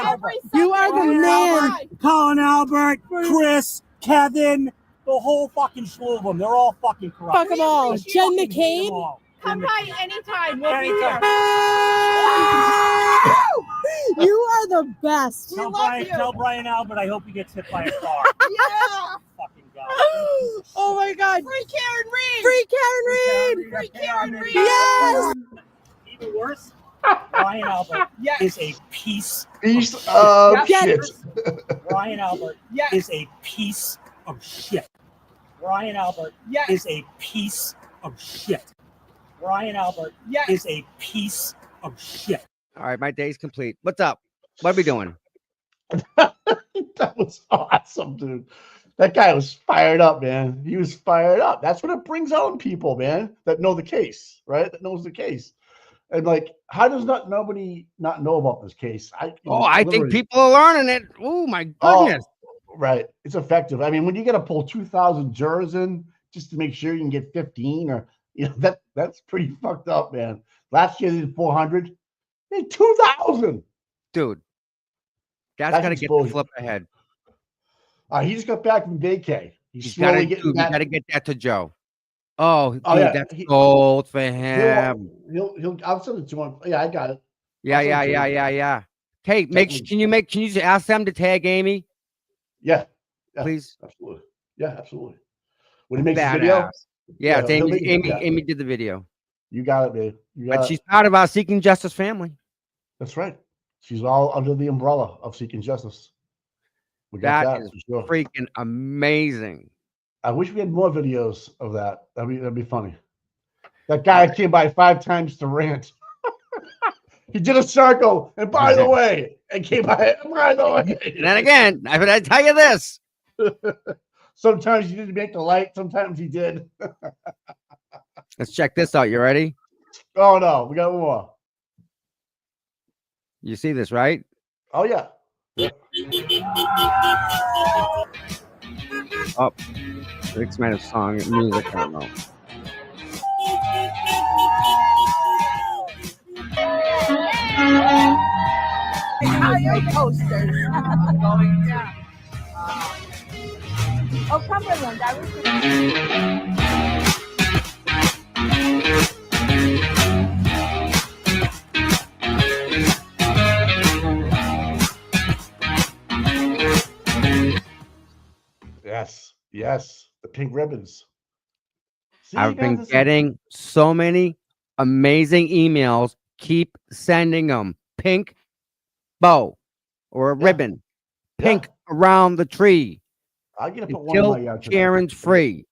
You are the man. Colin Albert, Chris, Kevin, the whole fucking slew of them. They're all fucking corrupt. Fuck 'em all. Just Jen fucking hate 'em McCabe. all. Come Jen by McCabe. anytime. We'll be Anytime. here. You are the best. Tell Brian Albert, I hope he gets hit by a car. Yeah. Fucking guy. Oh my God. Free Karen Reed. Free Karen Reed. Free Karen Reed. Yes. Even worse, Brian Albert is a piece of shit. Brian Albert is a piece of shit. Brian Albert is a piece of shit. Brian Albert is a piece of shit. All right, my day's complete. What's up? What are we doing? That was awesome, dude. That guy was fired up, man. He was fired up. That's what it brings out in people, man, that know the case, right? That knows the case. And like, how does nobody not know about this case? I think people are learning it. Oh my goodness. Right. It's effective. I mean, when you got to pull 2,000 jurors in just to make sure you can get 15 or, that's pretty fucked up, man. Last year they did 400. They did 2,000. Dude, that's That's got to get the exposure. flip ahead. He just got back from vacay. He's He's got slowly to getting you back. got to get that to Joe. Oh, Oh, dude, yeah, that's he- gold for him. He'll. I'll send it to him. Yeah, I got it. Yeah, I'll yeah, send it to yeah, you. yeah, yeah. Hey, can you just ask them to tag Amy, Yeah, please? absolutely. Yeah, absolutely. When he makes his video, Badass. Yeah, it's he'll Amy. make it- Amy. yeah. Amy did the video, You got it, man. You got but it. she's part of our Seeking Justice family. That's right. She's all under the umbrella of Seeking Justice. We got That that is for sure. freaking amazing. I wish we had more videos of that. That'd be funny. That guy came by 5 times to rant. He did a circle, and by the way, and came by the way. And then again, I tell you this. Sometimes he didn't make the light. Sometimes he did. Let's check this out. You ready? Oh no, we got more. You see this, right? Oh yeah. Oh, 6-minute song music. I don't know. Posters. Going down. Oh, Cumberland. I was. Yes, the pink ribbons. See, I've you been guys, getting so many amazing emails. Keep sending them. Pink bow or a Yeah. ribbon. Yeah. Pink around the tree. I'm gonna put one in my Until yard today. Karen's free.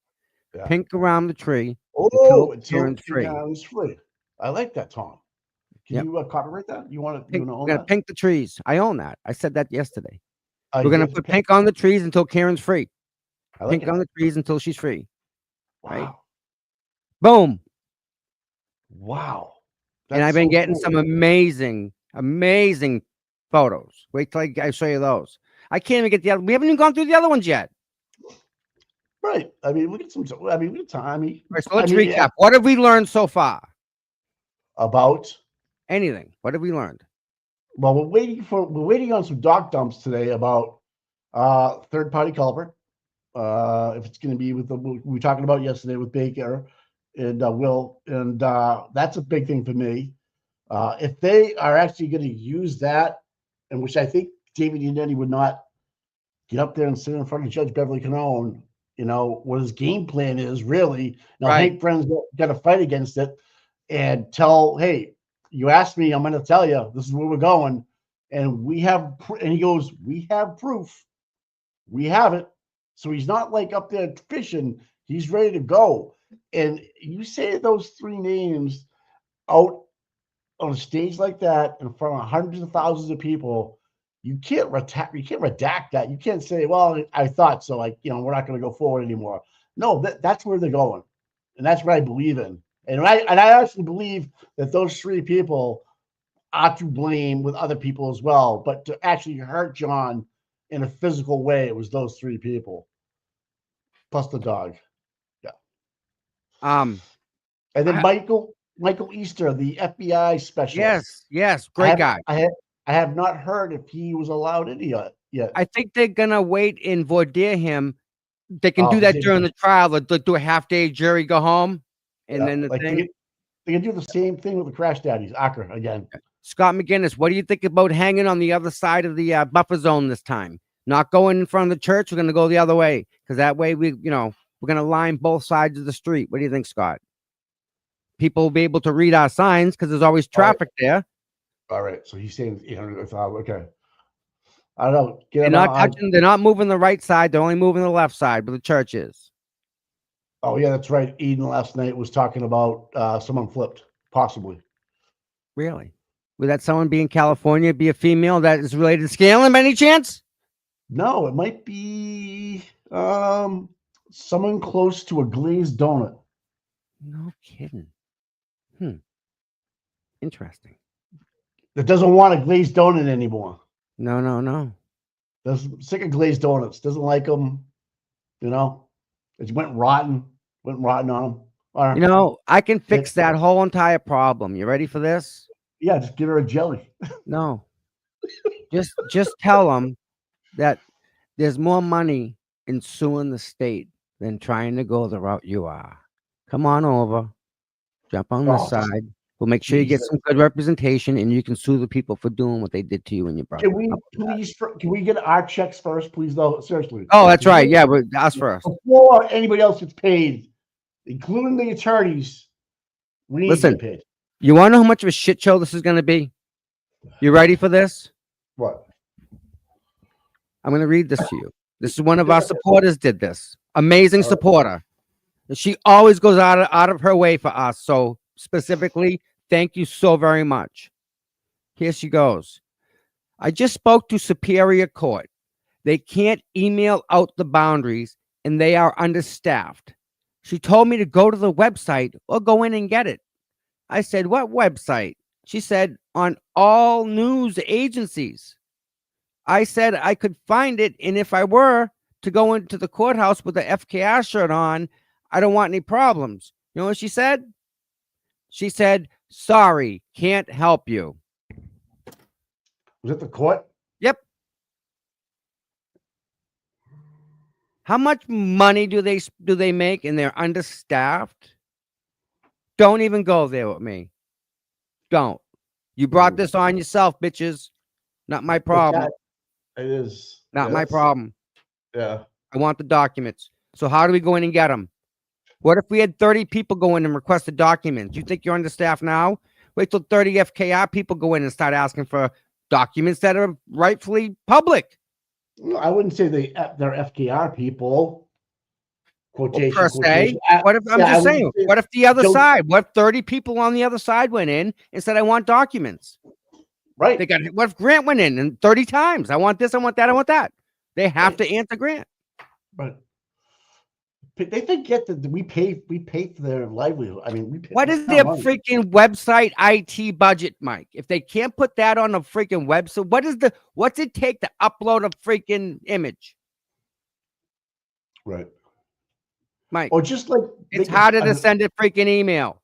Yeah. Pink around the tree. Oh, until Karen's free. Karen's free. I like that, Tom. Can Yep. you copyright that? You want to? Pink, You we're own gonna that? pink the trees. I own that. I said that yesterday. You We're gonna get put the pink on the trees until Karen's free. I like Pink it. on the trees until she's free. right? Wow. Boom. Wow. And I've been getting some amazing, amazing photos. Wait till I show you those. I can't even get the other. We haven't even gone through the other ones yet. Right. I mean, we get some. I mean, we get time. All right, so let's I mean, recap. What have we learned so far? About. Anything. What have we learned? Well, we're waiting on some dock dumps today about third party culprit. If it's going to be with the we were talking about yesterday with Baker and Will, and that's a big thing for me. If they are actually going to use that, and which I think David Yannetti would not get up there and sit in front of Judge Beverly Canone, you know, what his game plan is really. Now, Right. Hank Friend's got to fight against it and tell, hey, you asked me, I'm going to tell you, this is where we're going. And we have, and he goes, we have proof. We have it. So he's not like up there fishing. He's ready to go. And you say those three names out on a stage like that in front of hundreds of thousands of people, you can't redact that. You can't say, well, I thought so. Like, you know, we're not going to go forward anymore. No, that's where they're going. And that's what I believe in. And I actually believe that those three people are to blame with other people as well. But to actually hurt John in a physical way, it was those three people. Plus the dog. Yeah. And then Michael Easter, the FBI specialist. Yes, great guy. I have not heard if he was allowed in yet. I think they're gonna wait and voir dire him. They can Oh, do that they- during the trial. They'll do a half-day jury, go home, and Yeah, then the like thing. they can do the same thing with the Crash Daddies, Acker again. Scott McGinnis, what do you think about hanging on the other side of the buffer zone this time? Not going in front of the church. We're gonna go the other way because that way we're gonna line both sides of the street. What do you think, Scott? People will be able to read our signs because there's always traffic there. All right, so he's saying 800. Okay, I don't know. They're not touching. They're not moving the right side. They're only moving the left side, but the church is. Oh yeah, that's right. Eden last night was talking about someone flipped, possibly. Really? Would that someone be in California, be a female that is related to Scanlon by any chance? No, it might be someone close to a glazed donut. No kidding. Interesting. That doesn't want a glazed donut anymore. No. That's sick of glazed donuts. Doesn't like them. You know, it went rotten on them. Or, You know, I can fix that whole entire problem. You ready for this? yeah, just give her a jelly. No. Just tell them that there's more money in suing the state than trying to go the route you are. Come on over. Jump on the Oh, side. We'll make sure you get Jesus. some good representation and you can sue the people for doing what they did to you and your brother. Can we get our checks first, please? Though, seriously. Oh, that's right. Yeah, but us first. Before anybody else gets paid, including the attorneys, we need Listen. to get paid. You want to know how much of a shit show this is going to be? You ready for this? What? I'm going to read this to you. This is one of our supporters did this. Amazing supporter. She always goes out of her way for us. So specifically, thank you so very much. Here she goes. I just spoke to Superior Court. They can't email out the boundaries and they are understaffed. She told me to go to the website or go in and get it. I said, what website? She said, on all news agencies. I said I could find it, and if I were to go into the courthouse with the FKR shirt on, I don't want any problems. You know what she said? She said, sorry, can't help you. Was it the court? Yep. How much money do they make and they're understaffed? Don't even go there with me. Don't. You brought this on yourself, bitches. Not my problem. It is. Not my problem. Yeah. I want the documents. So how do we go in and get them? What if we had 30 people go in and request the documents? You think you're understaffed now? Wait till 30 FKR people go in and start asking for documents that are rightfully public. No, I wouldn't say they're FKR people. Quotation, Per se. quotation. What if I'm Yeah, I just wouldn't saying? say- What if the other don't- side? What if 30 people on the other side went in and said, "I want documents"? Right. They got. What if Grant went in and 30 times? I want this. I want that. I want that. They have to answer Grant. But they forget that we pay for their livelihood. I mean, we pay. What is our their money. freaking website IT budget, Mike? If they can't put that on a freaking website, what's it take to upload a freaking image, Right. Mike? Or just like It's harder to send a freaking email.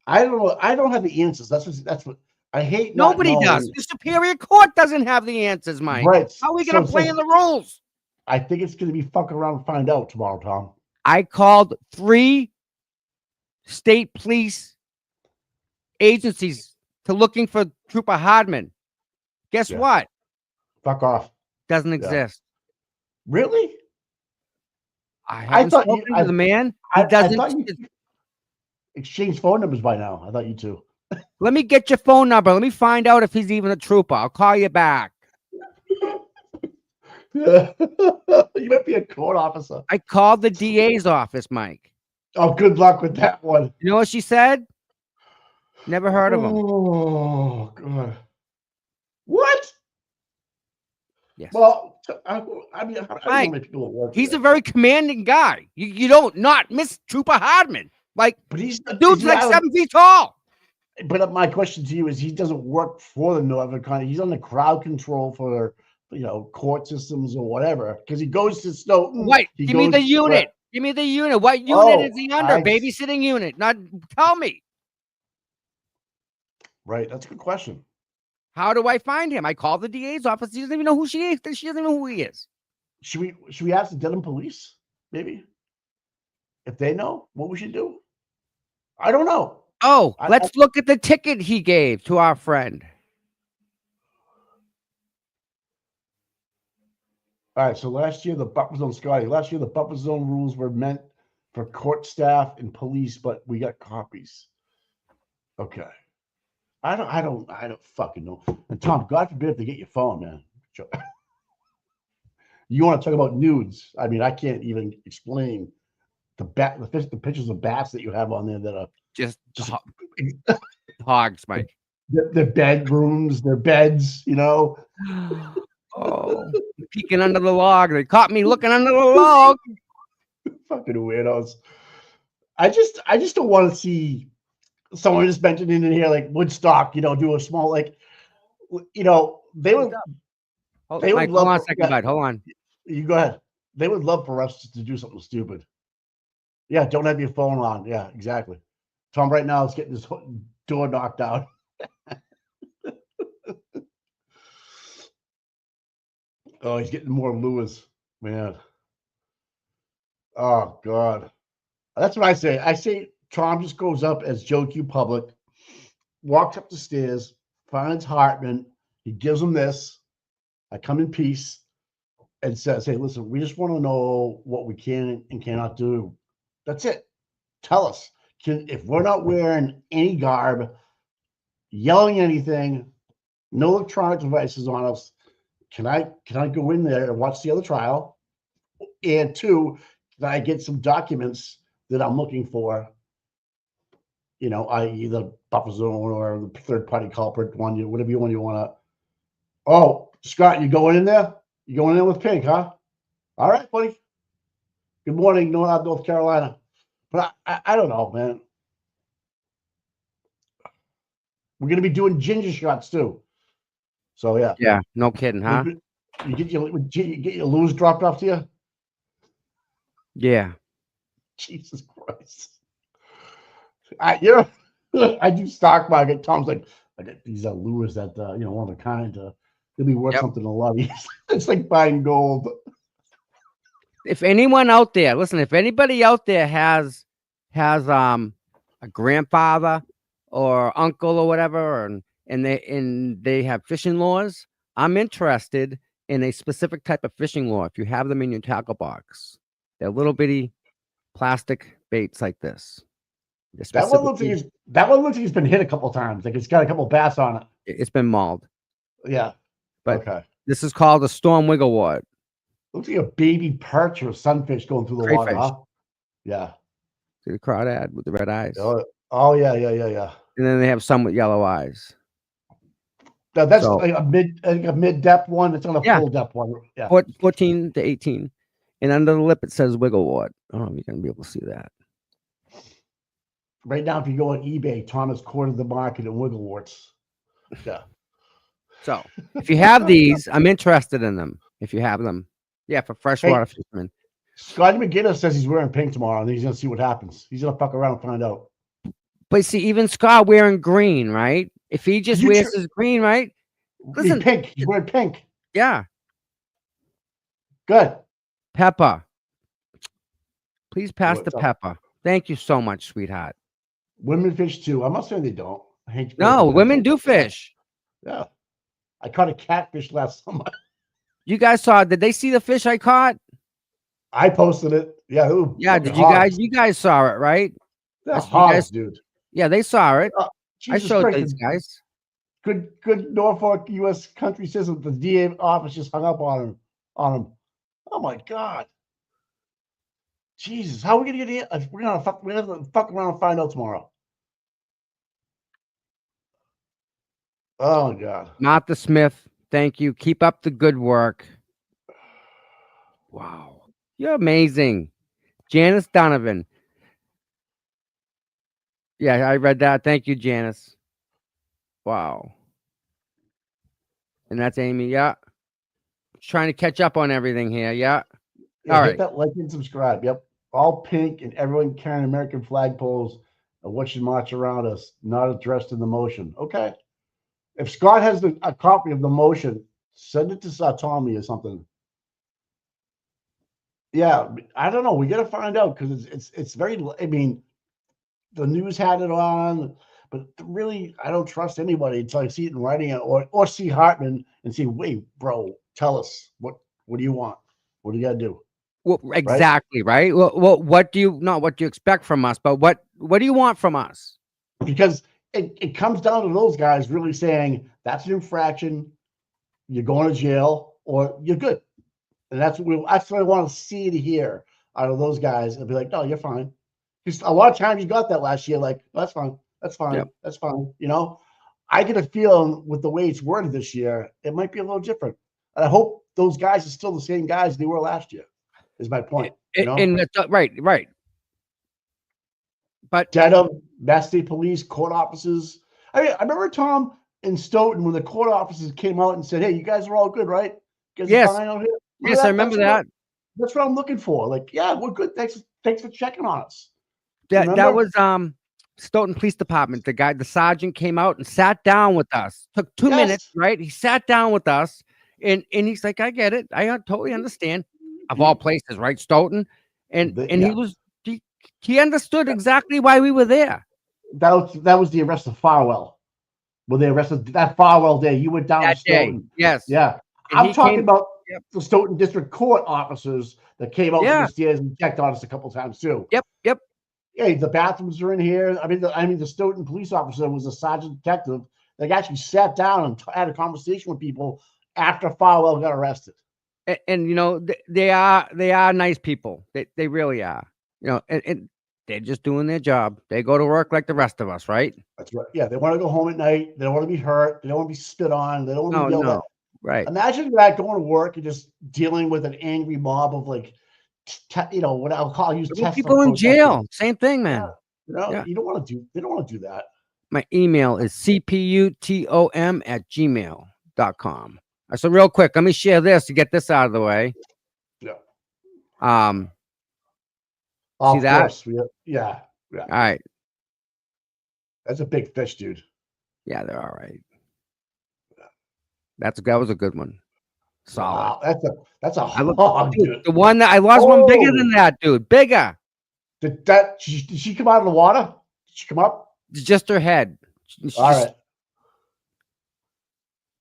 I don't know. I don't have the answers. That's what I hate. not Nobody knowing. does. The Superior Court doesn't have the answers, Mike. Right. How are we going to So- play in the rules? I think it's going to be fucking around and find out tomorrow, Tom. I called 3 state police agencies to looking for Trooper Hardman. Guess Yeah. what? Fuck off. Doesn't exist. Really? I haven't thought you- spoken to the man. He I doesn't. thought you exchanged phone numbers by now. I thought you two. Let me get your phone number. Let me find out if he's even a trooper. I'll call you back. You might be a court officer. I called the DA's office, Mike. Oh, good luck with that one. You know what she said? Never heard of him. Oh, God. What? Yes. Well, I mean, I don't know how Mike, many people work He's there. a very commanding guy. You don't not miss Trooper Hardman. Like, But he's the dude's is he like out of- 7 feet tall. But my question to you is, he doesn't work for the Northern County. He's on the crowd control for court systems or whatever. Because he goes to Stoughton. Wait, he give me the goes- unit. Give me the unit. What unit Oh, is he under? I- Babysitting unit. Not tell me. Right, that's a good question. How do I find him? I called the DA's office. He doesn't even know who she is. She doesn't know who he is. Should we ask the Dedham police? Maybe if they know what we should do. I don't know. Oh, I- let's look at the ticket he gave to our friend. All right, so last year the buffer zone, Scotty. Last year the buffer zone rules were meant for court staff and police, but we got copies. Okay. I don't fucking know. And Tom, God forbid if they get your phone, man. You want to talk about nudes? I mean, I can't even explain the pictures of bats that you have on there that are Just Just- hogs, Mike. their bedrooms, their beds. Oh, peeking under the log. They caught me looking under the log. Fucking weirdos. I just don't want to see someone just mentioned in here like Woodstock, do a small they would Hold, They would Mike, hold love on a to- second, bud. Hold on. you go ahead. They would love for us to do something stupid. Yeah, don't have your phone on. Yeah, exactly. Tom right now is getting his door knocked out. Oh, he's getting more Lewis, man. Oh God, that's what I say. I say Tom just goes up as Joe Q Public, walks up the stairs, finds Hartman. He gives him this. I come in peace, and says, "Hey, listen, we just want to know what we can and cannot do. That's it. Tell us. If we're not wearing any garb, yelling anything, no electronic devices on us, can I go in there and watch the other trial? And two, can I get some documents that I'm looking for? You know, i.e. the buffer zone or the third party culprit one, whatever you want to. Oh, Scott, you going in there? You going in with Pink, huh? All right, buddy. Good morning, North Carolina. But I don't know, man. We're gonna be doing ginger shots too. So yeah. Yeah, no kidding, huh? You get your Lewis dropped off to you? Yeah. Jesus Christ. I do stock market. Tom's like, I got these Lewis that one of a kind. They'll be worth something a lot. It's like buying gold. If anyone out there, listen, if anybody out there has a grandfather or uncle or whatever, and they have fishing lures, I'm interested in a specific type of fishing lure. If you have them in your tackle box, they're little bitty plastic baits like this. That one looks like he's been hit a couple times. Like it's got a couple bass on it. It's been mauled. Yeah. But okay. This is called a storm wigglewort. Looks like a baby perch or a sunfish going through the Crayfish. water. Huh? Yeah. See the crawdad with the red eyes. Oh yeah. And then they have some with yellow eyes. Now, that's like a mid depth one. It's on a full depth one. Yeah. 14 to 18. And under the lip it says wigglewort. I don't know if you're gonna be able to see that. Right now, if you go on eBay, Tom has cornered the market in wiggleworts. Yeah. So if you have these, I'm interested in them. If you have them. Yeah, for freshwater fishermen. Scotty McGinnis says he's wearing pink tomorrow, and he's gonna see what happens. He's gonna fuck around and find out. But see, even Scott wearing green, right? If he just wears his green, right? Listen, pink. He's wearing pink. Yeah. Good. Pepper. Please pass the pepper. Thank you so much, sweetheart. Women fish too. I'm not saying they don't. No, women do fish. Yeah. I caught a catfish last summer. You guys saw? Did they see the fish I caught? I posted it. Yeah. Yeah. Did you guys? You guys saw it, right? That's hogs, dude. Yeah, they saw it. I showed Christ, these guys. Good Norfolk U.S. country citizen. The DA office just hung up on him. Oh my God. Jesus, how are we gonna get in? We're gonna fuck around and find out tomorrow. Oh my God. Martha Smith, thank you. Keep up the good work. Wow. You're amazing. Janice Donovan. Yeah, I read that. Thank you, Janice. Wow. And that's Amy. Yeah. Trying to catch up on everything here. Yeah. All right. Hit that like and subscribe. Yep. All pink and everyone carrying American flag poles and what should march around us, not addressed in the motion. Okay. If Scott has a copy of the motion, send it to Satomi or something. Yeah, I don't know. We got to find out because it's very. I mean, the news had it on, but really, I don't trust anybody until I see it in writing or see Hartman and see, wait, bro, tell us what do you want? What do you got to do? Well, exactly, right? Well, what do you expect from us, but what do you want from us? Because it comes down to those guys really saying that's an infraction, you're going to jail, or you're good. And that's what I want to see to hear out of those guys and be like, no, you're fine. Because a lot of times you got that last year, like, that's fine. That's fine. Yep. That's fine. You know, I get a feeling with the way it's worded this year, it might be a little different. And I hope those guys are still the same guys they were last year, is my point. And right. But Dedham, Mass State Police, court offices. I mean, I remember Tom in Stoughton when the court officers came out and said, hey, you guys are all good, right? You guys are fine out here? Yes, I remember that. That's what I'm looking for. Like, yeah, we're good. Thanks for checking on us. That Remember? was Stoughton Police Department. The sergeant came out and sat down with us. Took 2 minutes, Yes. right? He sat down with us and he's like, I get it. I totally understand. Of all places, right? Stoughton. And Yeah. he understood exactly why we were there. That was the arrest of Farwell. When they arrested that Farwell day, you went down That to Stoughton. day. Yes. Yeah. And I'm he talking came- about Yep. the Stoughton District Court officers that came out Yeah. from the stairs and checked on us a couple times too. Yep. Hey, the bathrooms are in here. I mean, the Stoughton police officer was a sergeant detective that actually sat down and had a conversation with people after Farwell got arrested. And you know, they are nice people. They really are. You know, and they're just doing their job. They go to work like the rest of us, right? That's right. Yeah, they want to go home at night. They don't want to be hurt. They don't want to be spit on. They don't want to be yelled at. Right. Imagine that going to work and just dealing with an angry mob of like, what I'll call use Tesla People in protesters. jail. Same thing, man. Yeah. You don't want to do. They don't want to do that. My email is cputom@gmail.com. So real quick, let me share this to get this out of the way. Yeah. See that? Course. Yeah. All right. That's a big fish, dude. Yeah, they're all right. That was a good one. Solid. Wow, that's a look- hog, dude. The one that I lost one bigger Oh. than that, dude. Bigger. Did she come out of the water? Did she come up? Just her head. She's All just- right.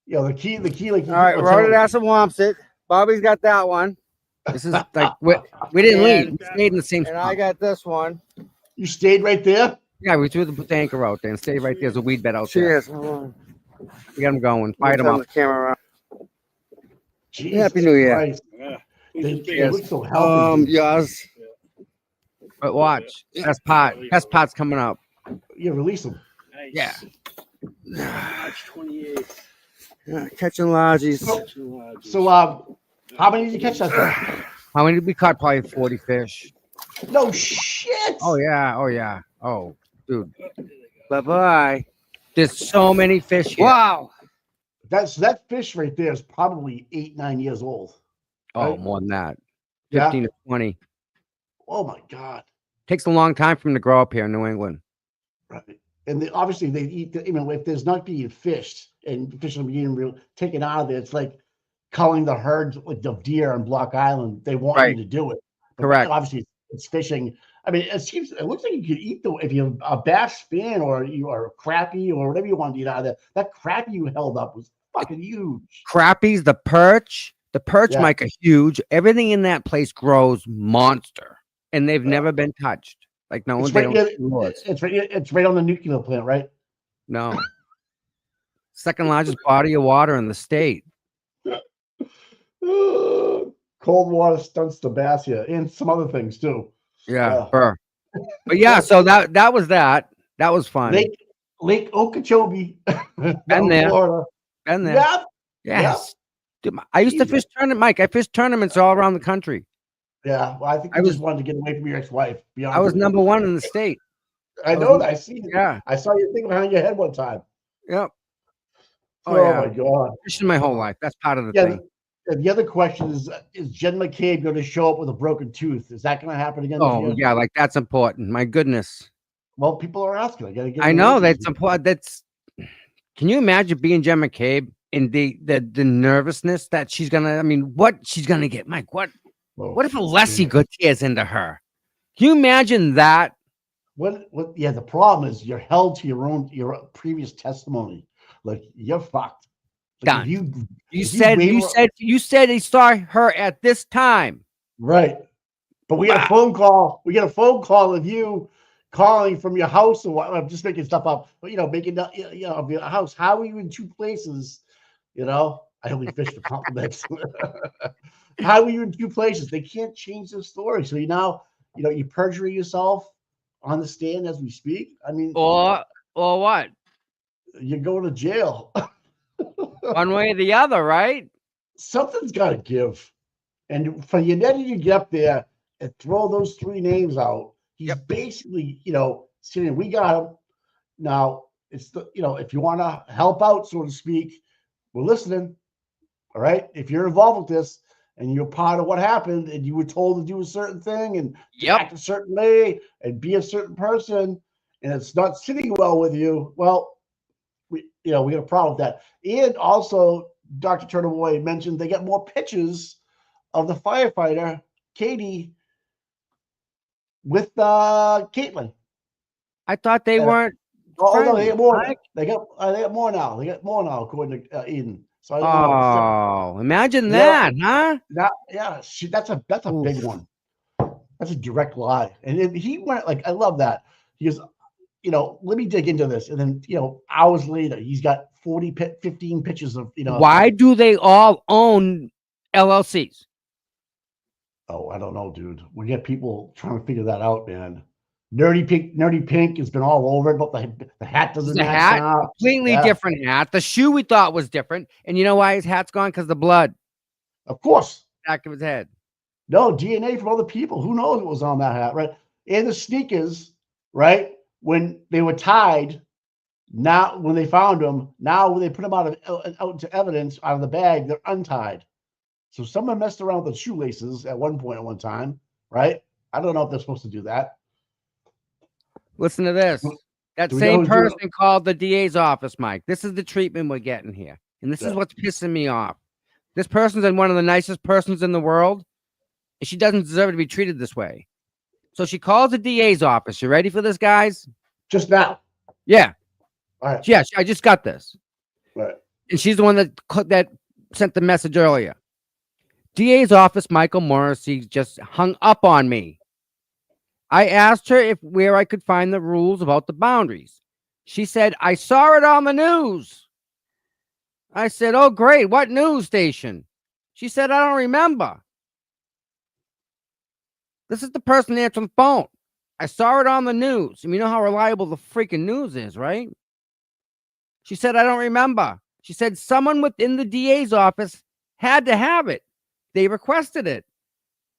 The key, like. All right, Rhoda wants it. Bobby's got that one. This is like we didn't leave. We stayed in the same And spot. I got this one. You stayed right there. Yeah, we threw the anchor out there and stayed right there. There's a weed bed out there. Cheers. We got them going. Fired them Turn up. the camera around. Jesus Happy New Year. Christ. Yeah. They look so healthy. dude. Yours. But watch. Best pot's coming up. Yeah, release them. Nice. Yeah. March 28th. Yeah, catching largies. So, how many did you catch that time? How many did we caught? Probably 40 fish. No shit. Oh yeah. Oh yeah. Oh, dude. Bye-bye. There's so many fish here. Wow. That fish right there is probably 8-9 years old. Oh, Right? more than that. Yeah. 15 to 20. Oh my God. Takes a long time for them to grow up here in New England. Right. And obviously they eat. If there's not being fished and fish are being taken out of there, it's like culling the herds of deer on Block Island. They want Right. you to do it. But Correct. Obviously, it's fishing. I mean, it looks like you could eat if you're a bass fan or you are a crappie or whatever you want to eat out of there. That crappie you held up was fucking huge. Crappies, the perch, Yeah. Mike, are huge. Everything in that place grows monster, and they've never been touched. Like no It's one. They right, don't near, lures. it's right on the nuclear plant, right? No. Second largest body of water in the state. Cold water stunts the bass here and some other things too. Yeah. Yeah. Burr. But yeah, so that was that. That was fun. Lake Okeechobee, down there. Florida. And then Yeah, yes. Dude, I used to fish tournament, Mike. I fished tournaments all around the country. yeah. Well, I think I you was- just wanted to get away from your ex-wife. be honest I was with you. number one in the state. I know that. I see. it. Yeah. I saw your thing behind your head one time. Yep. Oh, Oh, yeah. my God. Fishing my whole life. That's part of the Yeah. thing. The other question is Jen McCabe going to show up with a broken tooth? Is that going to happen again? Oh this year? yeah, like that's important. My goodness. Well, people are asking. I got to get. I the know answers. that's important. That's. Can you imagine being Jen McCabe and the nervousness that she's gonna? I mean, what she's gonna get, Mike? What Well, if Alessi Gutierrez into her? Can you imagine that? What? Yeah. The problem is you're held to your previous testimony. Like you're fucked. Like, Done. if You If said you said he saw her at this time. Right. But we got a phone call. We got a phone call of you calling from your house or what. I'm just making stuff up. But making of your house. How are you in two places? I only fish for compliments. How are you in two places? They can't change the story. So you perjure yourself on the stand as we speak. I mean, Or what? you're going to jail. One way or the other, right? Something's got to give. And for Yannetti to get up there and throw those three names out, he's basically, saying, we got him. Now, it's if you want to help out, so to speak, we're listening. All right. If you're involved with this, and you're part of what happened, and you were told to do a certain thing and to Yep. act a certain way and be a certain person, and it's not sitting well with you, well, we got a problem with that. And also, Dr. Turtleboy mentioned they get more pictures of the firefighter, Katie, with Caitlin. I thought they weren't. Oh no, friends, they get more. Mike. They get more now. They get more now, according to Eden. So I don't know. Oh, imagine Yeah. that, huh? Yeah, that's a big Oof. one. That's a direct lie. And then he went like, I love that. He goes, let me dig into this. And then, hours later, he's got 15 pictures of, Why do they all own LLCs? Oh, I don't know, dude. We get people trying to figure that out, man. Nerdy Pink has been all over it, but the hat doesn't The match hat, now. completely Yeah. different hat. The shoe we thought was different. And you know why his hat's gone? Because the blood Of course. back of his head. No, DNA from other people. Who knows what was on that hat, right? And the sneakers, right? When they were tied, now when they found them, now when they put them out into evidence out of the bag, they're untied. So someone messed around with the shoelaces at one time, right? I don't know if they're supposed to do that. Listen to this. That do we know same who's doing person called the DA's office, Mike. This is the treatment we're getting here. And this is Yeah. what's pissing me off. This person's one of the nicest persons in the world, and she doesn't deserve to be treated this way. So she calls the DA's office. You ready for this, guys? Just now. Yeah. All right. Yeah, I just got this. Right. And she's the one that sent the message earlier. DA's office, Michael Morrissey, just hung up on me. I asked her where I could find the rules about the boundaries. She said, I saw it on the news. I said, oh, great. What news station? She said, I don't remember. This is the person answering the phone. I saw it on the news. And you know how reliable the freaking news is, right? She said, I don't remember. She said, someone within the DA's office had to have it. They requested it.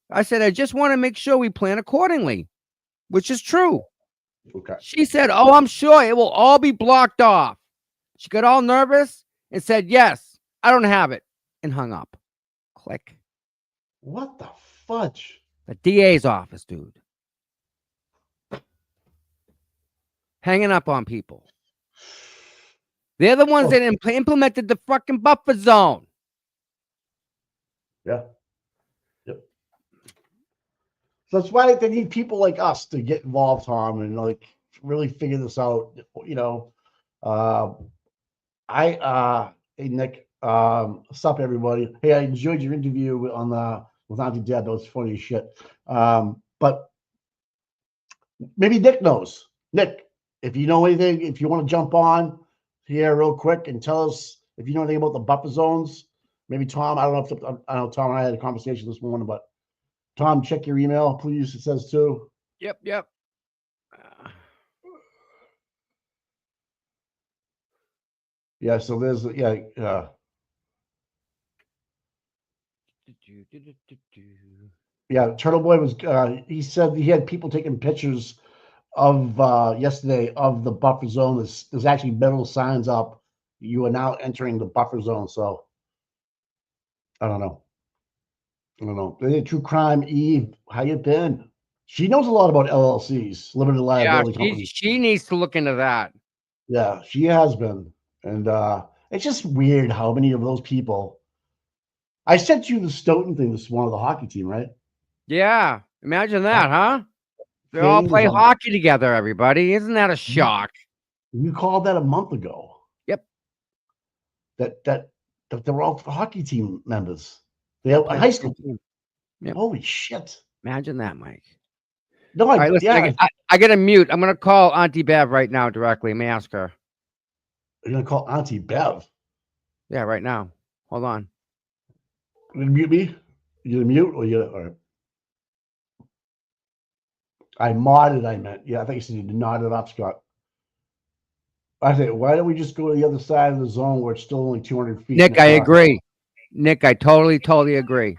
I said, I just want to make sure we plan accordingly, which is true. Okay. She said, oh, I'm sure it will all be blocked off. She got all nervous and said, yes, I don't have it, and hung up. Click. What the fudge? The DA's office, dude. Hanging up on people. They're the ones that implemented the fucking buffer zone. Yeah. Yep. So that's why they need people like us to get involved, Tom, and like really figure this out. Hey Nick, what's up, everybody? Hey, I enjoyed your interview with Auntie Deb. That was funny as shit. But maybe Nick knows. Nick, if you know anything, if you want to jump on here real quick and tell us if you know anything about the buffer zones. Maybe Tom, I don't know I know Tom and I had a conversation this morning, but Tom, check your email, please. It says too. Yep. Yeah, so there's Turtle Boy was he said he had people taking pictures of yesterday of the buffer zone. There's actually metal signs up. You are now entering the buffer zone. So I don't know. True Crime Eve, how you been? She knows a lot about LLCs, limited liability companies. She needs to look into that. Yeah, she has been. And it's just weird how many of those people. I sent you the Stoughton thing this morning, the hockey team, right? Yeah. Imagine that, huh? They all play hockey together, everybody. Isn't that a shock? You called that a month ago. Yep. That they're all hockey team members. They have a high school team. Yep. Holy shit. Imagine that, Mike. No, all right, listen, I get a mute. I'm going to call Auntie Bev right now directly. Let me ask her. You're going to call Auntie Bev? Yeah, right now. Hold on. You going to mute me? You going to mute or you going to... All right. I modded, I meant. Yeah, I think you said you nodded up, Scott. I said, why don't we just go to the other side of the zone where it's still only 200 feet? Nick, I agree. Nick, I totally agree.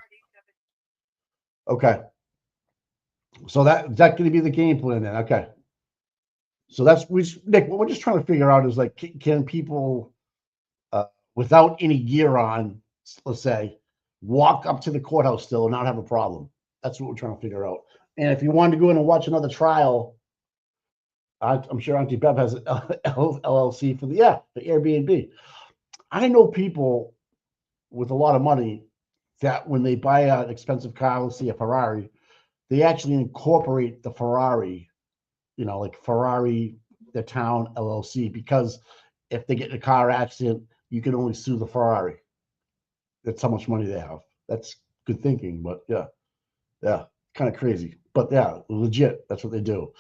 Okay. So that's going to be the game plan then. Okay. So Nick, what we're just trying to figure out is like, can people, without any gear on, let's say, walk up to the courthouse still and not have a problem. That's what we're trying to figure out. And if you wanted to go in and watch another trial, I'm sure Auntie Bev has an LLC for the Airbnb. I know people with a lot of money that when they buy an expensive car, let's say a Ferrari, they actually incorporate the Ferrari, like Ferrari, the town LLC, because if they get in a car accident, you can only sue the Ferrari. That's how much money they have. That's good thinking, but yeah, kind of crazy. But yeah, legit, that's what they do.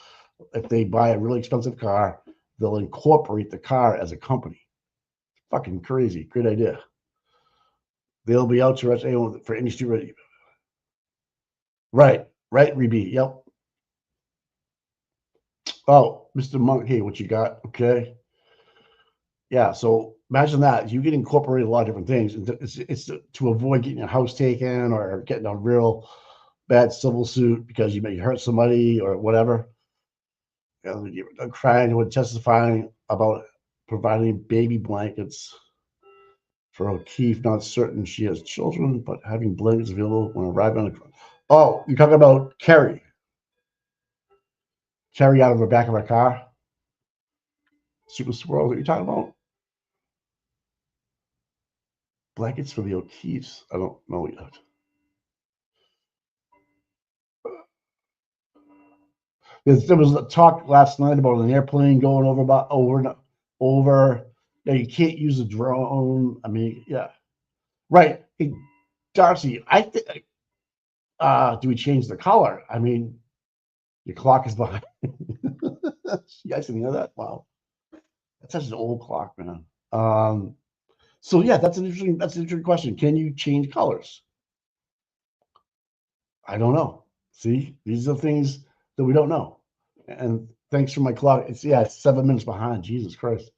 If they buy a really expensive car, they'll incorporate the car as a company. Fucking crazy. Great idea. They'll be out to arrest anyone for industry ready. Right, Reby. Yep. Oh, Mr. Monk, hey, what you got? Okay. Yeah, so imagine that. You can incorporate a lot of different things. It's to avoid getting your house taken or getting a real bad civil suit because you may hurt somebody or whatever. You're crying and testifying about providing baby blankets for O'Keefe, not certain she has children, but having blankets available when arriving on the. Oh, you're talking about Carrie. Carrie out of the back of her car. Super Swirl, what are you talking about? Blankets for the O'Keefes. I don't know yet. There was a talk last night about an airplane going over. You can't use a drone. I mean, yeah, right. Hey, Darcy, I think. Do we change the color? I mean, your clock is behind. You guys can hear that? Wow, that's such an old clock, man. So yeah, that's an interesting question. Can you change colors? I don't know. See, these are things that we don't know. And thanks for my clock. It's 7 minutes behind. Jesus Christ.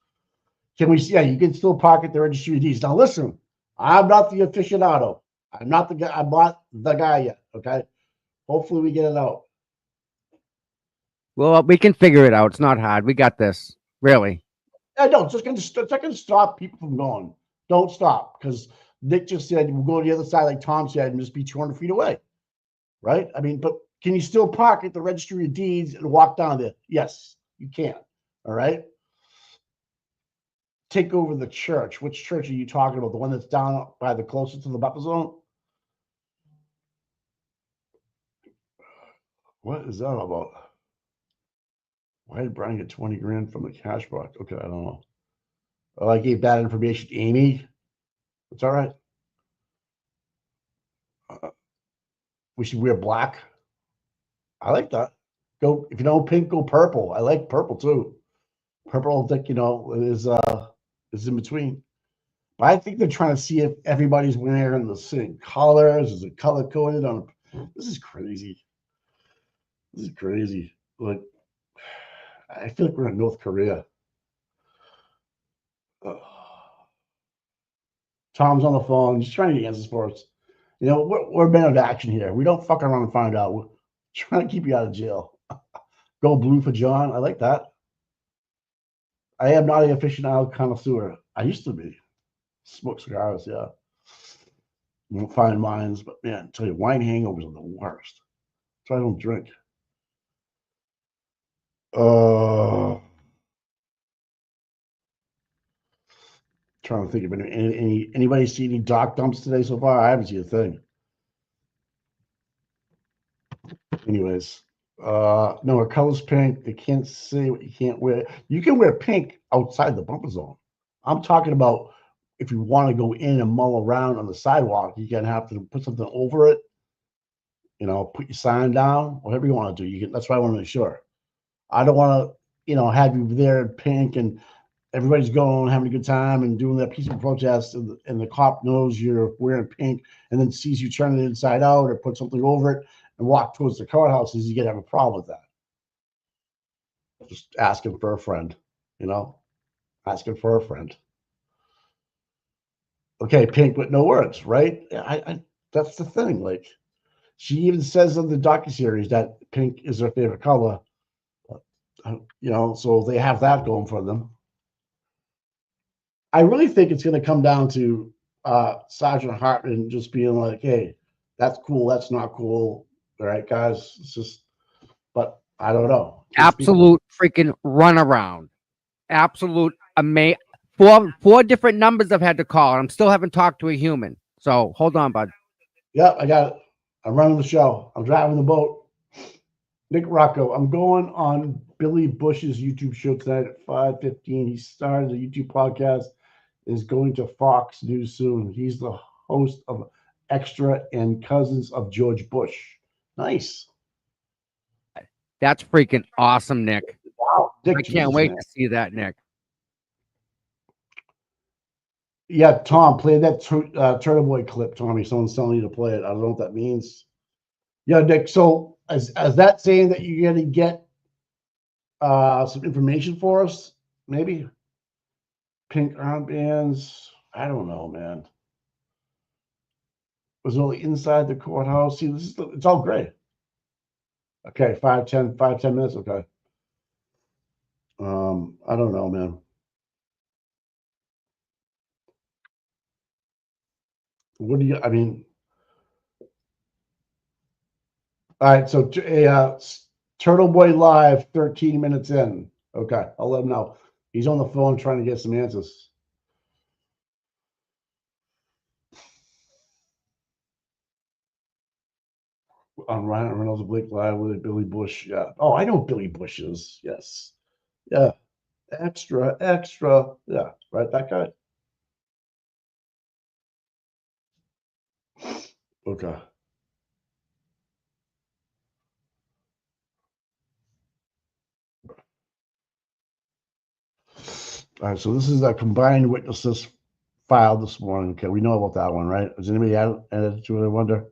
Can we see? Yeah, you can still park at the registry of deeds. Now listen, I'm not the aficionado. I'm not the guy. I'm not the guy yet. Okay. Hopefully we get it out. Well, we can figure it out. It's not hard. We got this. Really. I don't. It's not going to stop people from going. Don't stop, because Nick just said we'll go to the other side, like Tom said, and just be 200 feet away. Right? I mean, but can you still park at the registry of deeds and walk down there? Yes, you can. All right. Take over the church. Which church are you talking about? The one that's down by the closest to the buffer zone? What is that about? Why did Brian get 20 grand from the cash box? Okay, I don't know. Oh, I gave bad information to Amy. It's all right. We should wear black. I like that. Go, if you know pink, go purple. I like purple too. Purple, I think, is in between. But I think they're trying to see if everybody's wearing the same colors. Is it color coded on? This is crazy. This is crazy. Like, I feel like we're in North Korea. Tom's on the phone, just trying to get answers for us. We're men of action here. We don't fuck around and find out. We're trying to keep you out of jail. Go blue for John. I like that. I am not an aficionado connoisseur. I used to be. Smoke cigars, yeah. Won't find wines, but man, I tell you, wine hangovers are the worst. So I don't drink. Trying to think of anybody see any dock dumps today so far? I haven't seen a thing. Anyways, no, her color's pink. They can't say what you can't wear. You can wear pink outside the bumper zone. I'm talking about if you want to go in and mull around on the sidewalk, you're gonna have to put something over it. Put your sign down, whatever you want to do. You can. That's what I want to make sure. I don't want to, have you there in pink and everybody's going, having a good time and doing that peaceful protest, and the cop knows you're wearing pink and then sees you turn it inside out or put something over it and walk towards the courthouses. You gonna have a problem with that. Just asking for a friend, asking for a friend. Okay, pink with no words, right? I that's the thing. Like, she even says in the docuseries that pink is her favorite color. So they have that going for them. I really think it's going to come down to Sergeant Hartman just being like, "Hey, that's cool. That's not cool. All right, guys. It's just." But I don't know. Can't speak- Absolute freaking runaround. Absolute amazing. Four different numbers I've had to call, and I'm still haven't talked to a human. So hold on, bud. Yeah, I got it. I'm running the show. I'm driving the boat. Nick Rocco, I'm going on Billy Bush's YouTube show tonight at 5:15. He started a YouTube podcast, is going to Fox News soon. He's the host of Extra and Cousins of George Bush. Nice. That's freaking awesome, Nick. Wow. Dick, I can't Jesus, wait man. to see that, Nick. Yeah, Tom, play that Turtle Boy clip, Tommy. Someone's telling you to play it. I don't know what that means. Yeah, Nick. So, as that saying that you're going to get some information for us, maybe pink armbands. I don't know, man. Was only inside the courthouse. See, it's all gray. Okay, 5-10 minutes. Okay. I don't know, man. What do you? I mean, all right. So, Turtle Boy Live, 13 minutes in. Okay, I'll let him know. He's on the phone trying to get some answers. On Ryan Reynolds, Blake Lively, Billy Bush. Yeah. Oh, I know Billy Bush is. Yes. Yeah. Extra. Yeah. Right. That guy. Okay. All right. So this is a combined witnesses file this morning. Okay. We know about that one, right? Has anybody added to it? I wonder.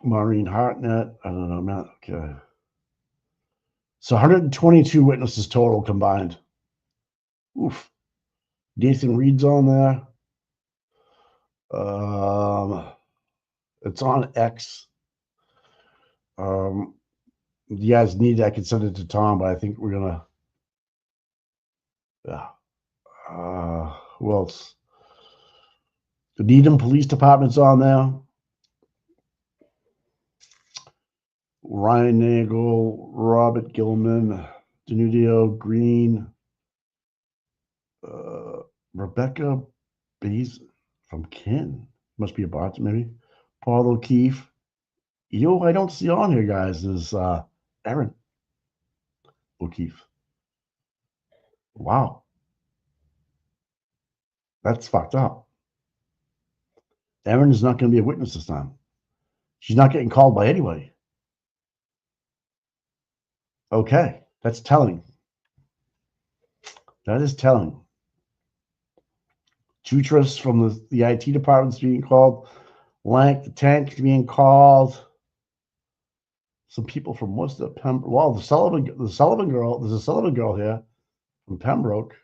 Maureen Hartnett. I don't know, man. Okay. So 122 witnesses total combined. Oof. Nathan Reed's on there. It's on X. You guys need, I can send it to Tom, but I think we're gonna. Yeah. Who else? The Needham Police Department's on there. Ryan Nagel, Robert Gilman, Denudio Green, Rebecca Bays from Kin. Must be a bot, maybe. Paul O'Keefe. Yo, I don't see on here, guys, is Aaron O'Keefe. Wow. That's fucked up. Erin is not going to be a witness this time. She's not getting called by anybody. Okay, that's telling. That is telling. Jutras from the IT department is being called. Lank the tank is being called. Some people from Worcester, Pembroke. Well, the Sullivan girl. There's a Sullivan girl here from Pembroke.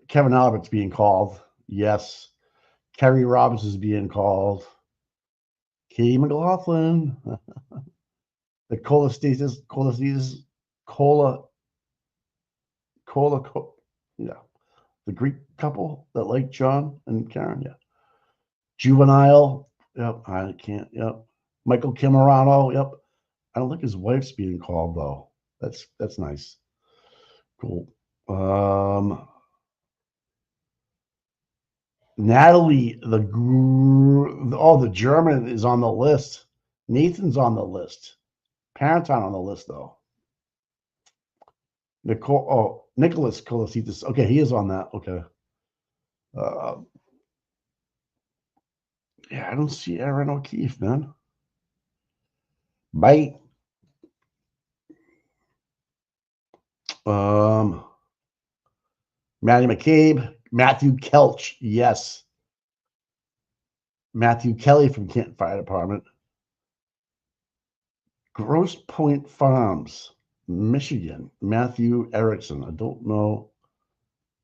Kevin Albert's being called.です. Kerry Robbins is being called. Katie McLaughlin. The yeah. The Greek couple that like John and Karen, yeah. Juvenile, yep, I can't, yep. Michael Camerano, yep. I don't think his wife's being called though. That's nice. Cool. Natalie, the German is on the list. Nathan's on the list. Parents aren't on the list though. Nicholas Colositis. Okay, he is on that. Okay. Yeah, I don't see Aaron O'Keefe, man. Bye. Maddie McCabe, Matthew Kelch, yes. Matthew Kelly from Canton Fire Department. Grosse Point Farms, Michigan, Matthew Erickson. I don't know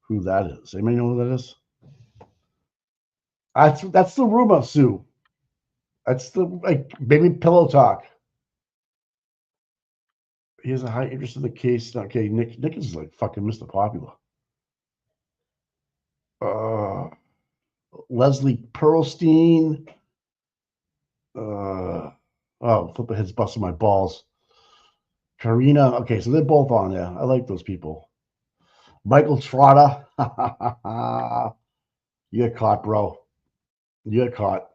who that is. Anybody know who that is? That's the rumor, Sue. That's the baby pillow talk. He has a high interest in the case. Okay, Nick is like fucking Mr. Popular. Leslie Pearlstein. Oh, flipping heads busting my balls. Karina. Okay, so they're both on there. I like those people. Michael Trotta. You got caught, bro. You got caught.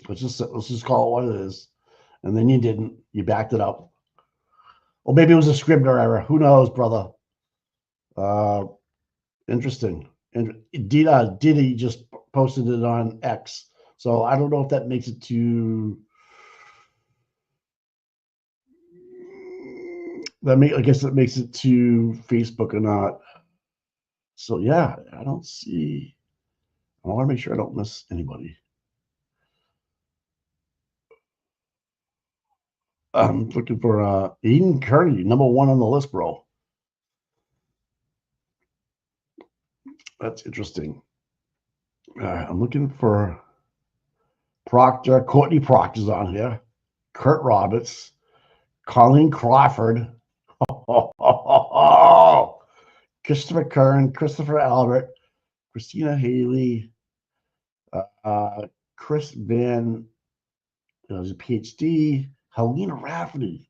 Let's just call it what it is. And then you didn't. You backed it up. Or maybe it was a Scribner error. Who knows, brother? Interesting. And Diddy just posted it on X. So I don't know if that makes it to. I guess that makes it to Facebook or not. So yeah, I don't see. I want to make sure I don't miss anybody. I'm looking for Eden Kearney, number 1 on the list, bro. That's interesting. I'm looking for Proctor. Courtney Proctor's on here. Kurt Roberts. Colleen Crawford. Christopher Kern. Christopher Albert. Christina Haley. Chris Van. There's a PhD. Helena Rafferty.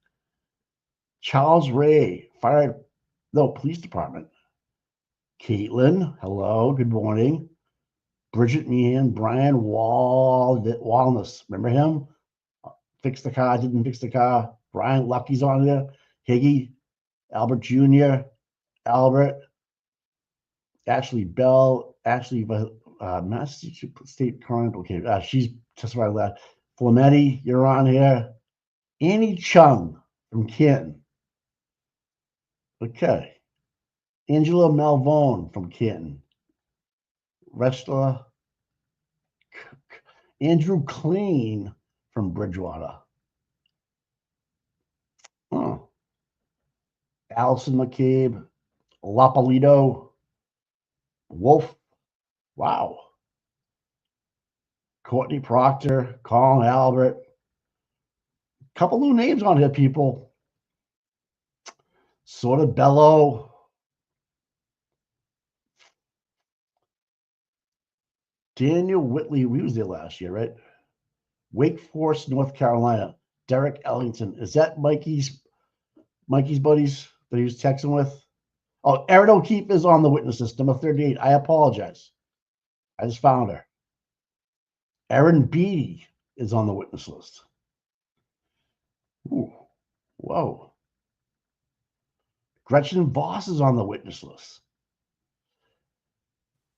Charles Ray. Police department. Caitlin, hello, good morning. Bridget Meehan, Brian Walness, remember him? Fixed the car, didn't fix the car. Brian Lucky's on there. Higgy, Albert Jr., Albert, Ashley Bell, Massachusetts State Coroner. Okay, she's testified last. Flametti, you're on here. Annie Chung from Canton. Okay. Angela Malvone from Canton. Wrestler. Andrew Clean from Bridgewater. Oh. Allison McCabe. Lapalito. Wolf. Wow. Courtney Proctor. Colin Albert. Couple new names on here, people. Sortabello. Daniel Whitley, we was there last year, right? Wake Forest, North Carolina. Derek Ellington. Is that Mikey's buddies that he was texting with? Oh, Erin O'Keefe is on the witness list, number 38. I apologize. I just found her. Erin Beatty is on the witness list. Ooh, whoa. Gretchen Voss is on the witness list.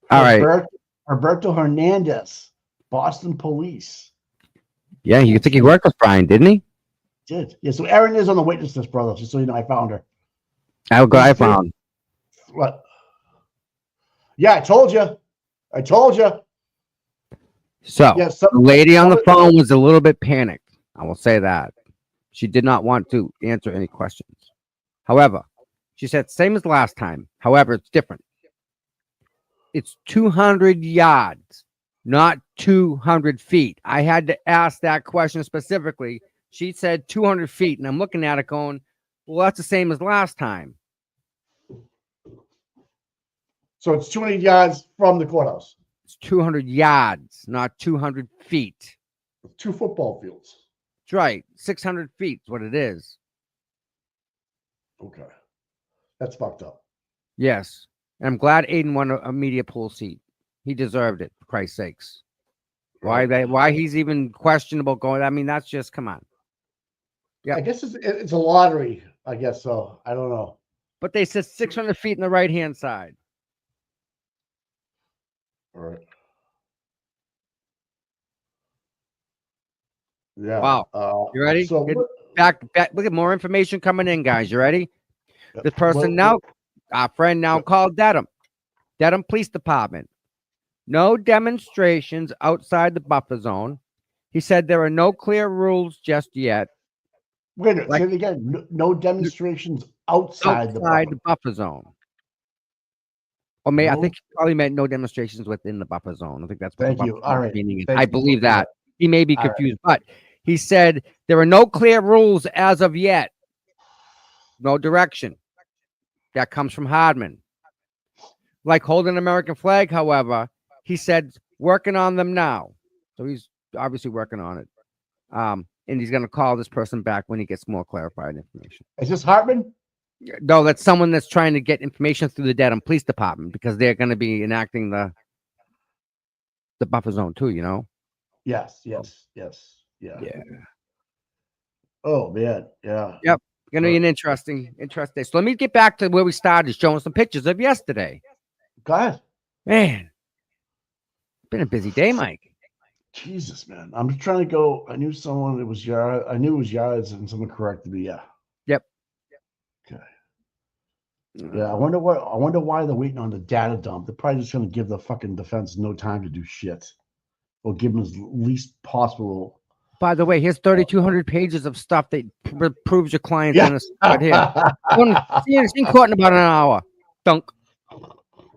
All right. Roberto Hernandez, Boston Police. Yeah, you think he worked with Brian, didn't he? Did. Yeah, so Erin is on the witness list, brother, just so you know, I found her. I found. What? Yeah, I told you. So, Yeah, the lady on the phone was a little bit panicked. I will say that. She did not want to answer any questions. However, she said, same as last time. However, it's different. It's 200 yards, not 200 feet. I had to ask that question specifically. She said 200 feet, and I'm looking at it going, well, that's the same as last time. So it's 200 yards from the courthouse. It's 200 yards, not 200 feet. 2 football fields. That's right. 600 feet is what it is. Okay. That's fucked up. Yes. And I'm glad Aiden won a media pool seat. He deserved it, for Christ's sakes. Why he's even questionable going? I mean, that's just, come on. Yeah. I guess it's a lottery. I guess so. I don't know. But they said 600 feet on the right-hand side. All right. Yeah. Wow. You ready? So back. Look at more information coming in, guys. You ready? This person our friend now called Dedham Police Department. No demonstrations outside the buffer zone. He said there are no clear rules just yet. Wait a minute. Say it again. No demonstrations outside the buffer zone. Or I think he probably meant no demonstrations within the buffer zone. I think that's what Thank you. All right. Meaning is. I believe that. He may be confused, but he said there are no clear rules as of yet. no direction. That comes from Hardman. Like holding an American flag, however, he said working on them now. So he's obviously working on it. And he's going to call this person back when he gets more clarified information. Is this Hartman? No, that's someone that's trying to get information through the Dedham Police Department because they're going to be enacting the buffer zone too, you know? Yes. Yeah. Oh man, yeah. Yep. Gonna be an interesting day. So let me get back to where we started, showing some pictures of yesterday. Go ahead. Man, been a busy day, Mike. Jesus, man. I'm just trying to go. I knew someone. It was Yard. I knew it was Yards, and someone corrected me. Yeah. Yep. Okay. Yeah. I wonder why they're waiting on the data dump. They're probably just going to give the fucking defense no time to do shit, or give them as least possible. By the way, here's 3,200 pages of stuff that proves your client's innocent. Right here. See it's in court in about an hour. Dunk.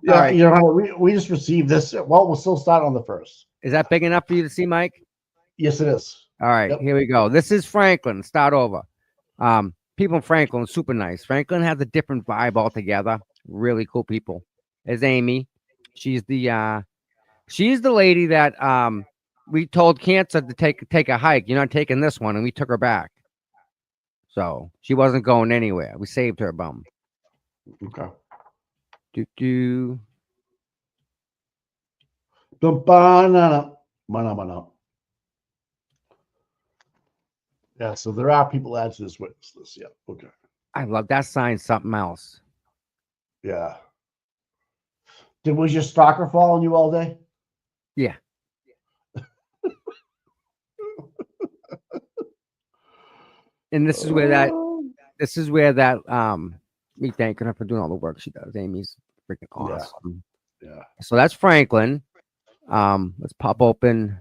Yeah, All right. you know, we just received this. Well, we'll still start on the 1st. Is that big enough for you to see, Mike? Yes, it is. All right, Yep. Here we go. This is Franklin. Start over. People in Franklin, super nice. Franklin has a different vibe altogether. Really cool people. There's Amy. She's the lady that we told Cancer to take a hike. You're not taking this one, and we took her back. So she wasn't going anywhere. We saved her bum. Okay. Do. Yeah, so there are people added to this witness list. Yeah. Okay. I love that sign. Something else. Yeah. Was your stalker following you all day? Yeah. And this is where that me thanking her for doing all the work she does. Amy's freaking awesome. Yeah. So that's Franklin. Let's pop open.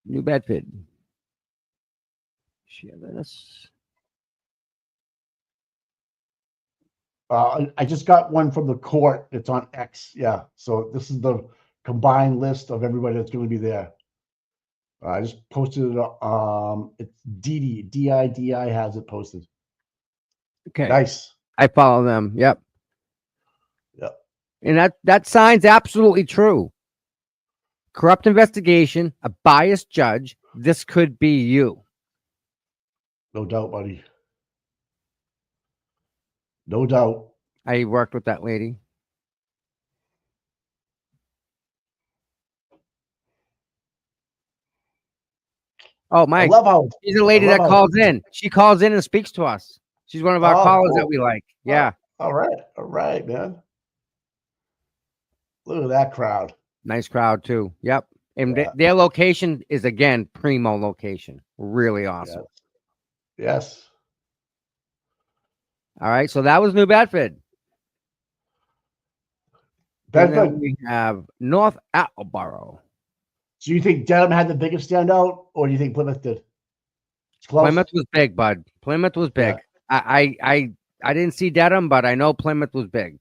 New Bedford. Share this. I just got one from the court. It's on X. Yeah. So this is the combined list of everybody that's going to be there. I just posted it. It's DIDI has it posted. Okay. Nice. I follow them. Yep. Yep. And that sign's absolutely true. Corrupt investigation, a biased judge. This could be you. No doubt, buddy. No doubt. I worked with that lady. Oh, Mike. I love how she's a lady that calls in. She calls in and speaks to us. She's one of our callers that we like. Yeah. All right, man. Look at that crowd. Nice crowd too. Yep. And their location is again primo location. Really awesome. Yes. All right. So that was New Bedford. And then we have North Attleboro. So you think Dedham had the biggest standout, or do you think Plymouth did? Plymouth was big, bud. Plymouth was big. Yeah. I didn't see Dedham, but I know Plymouth was big.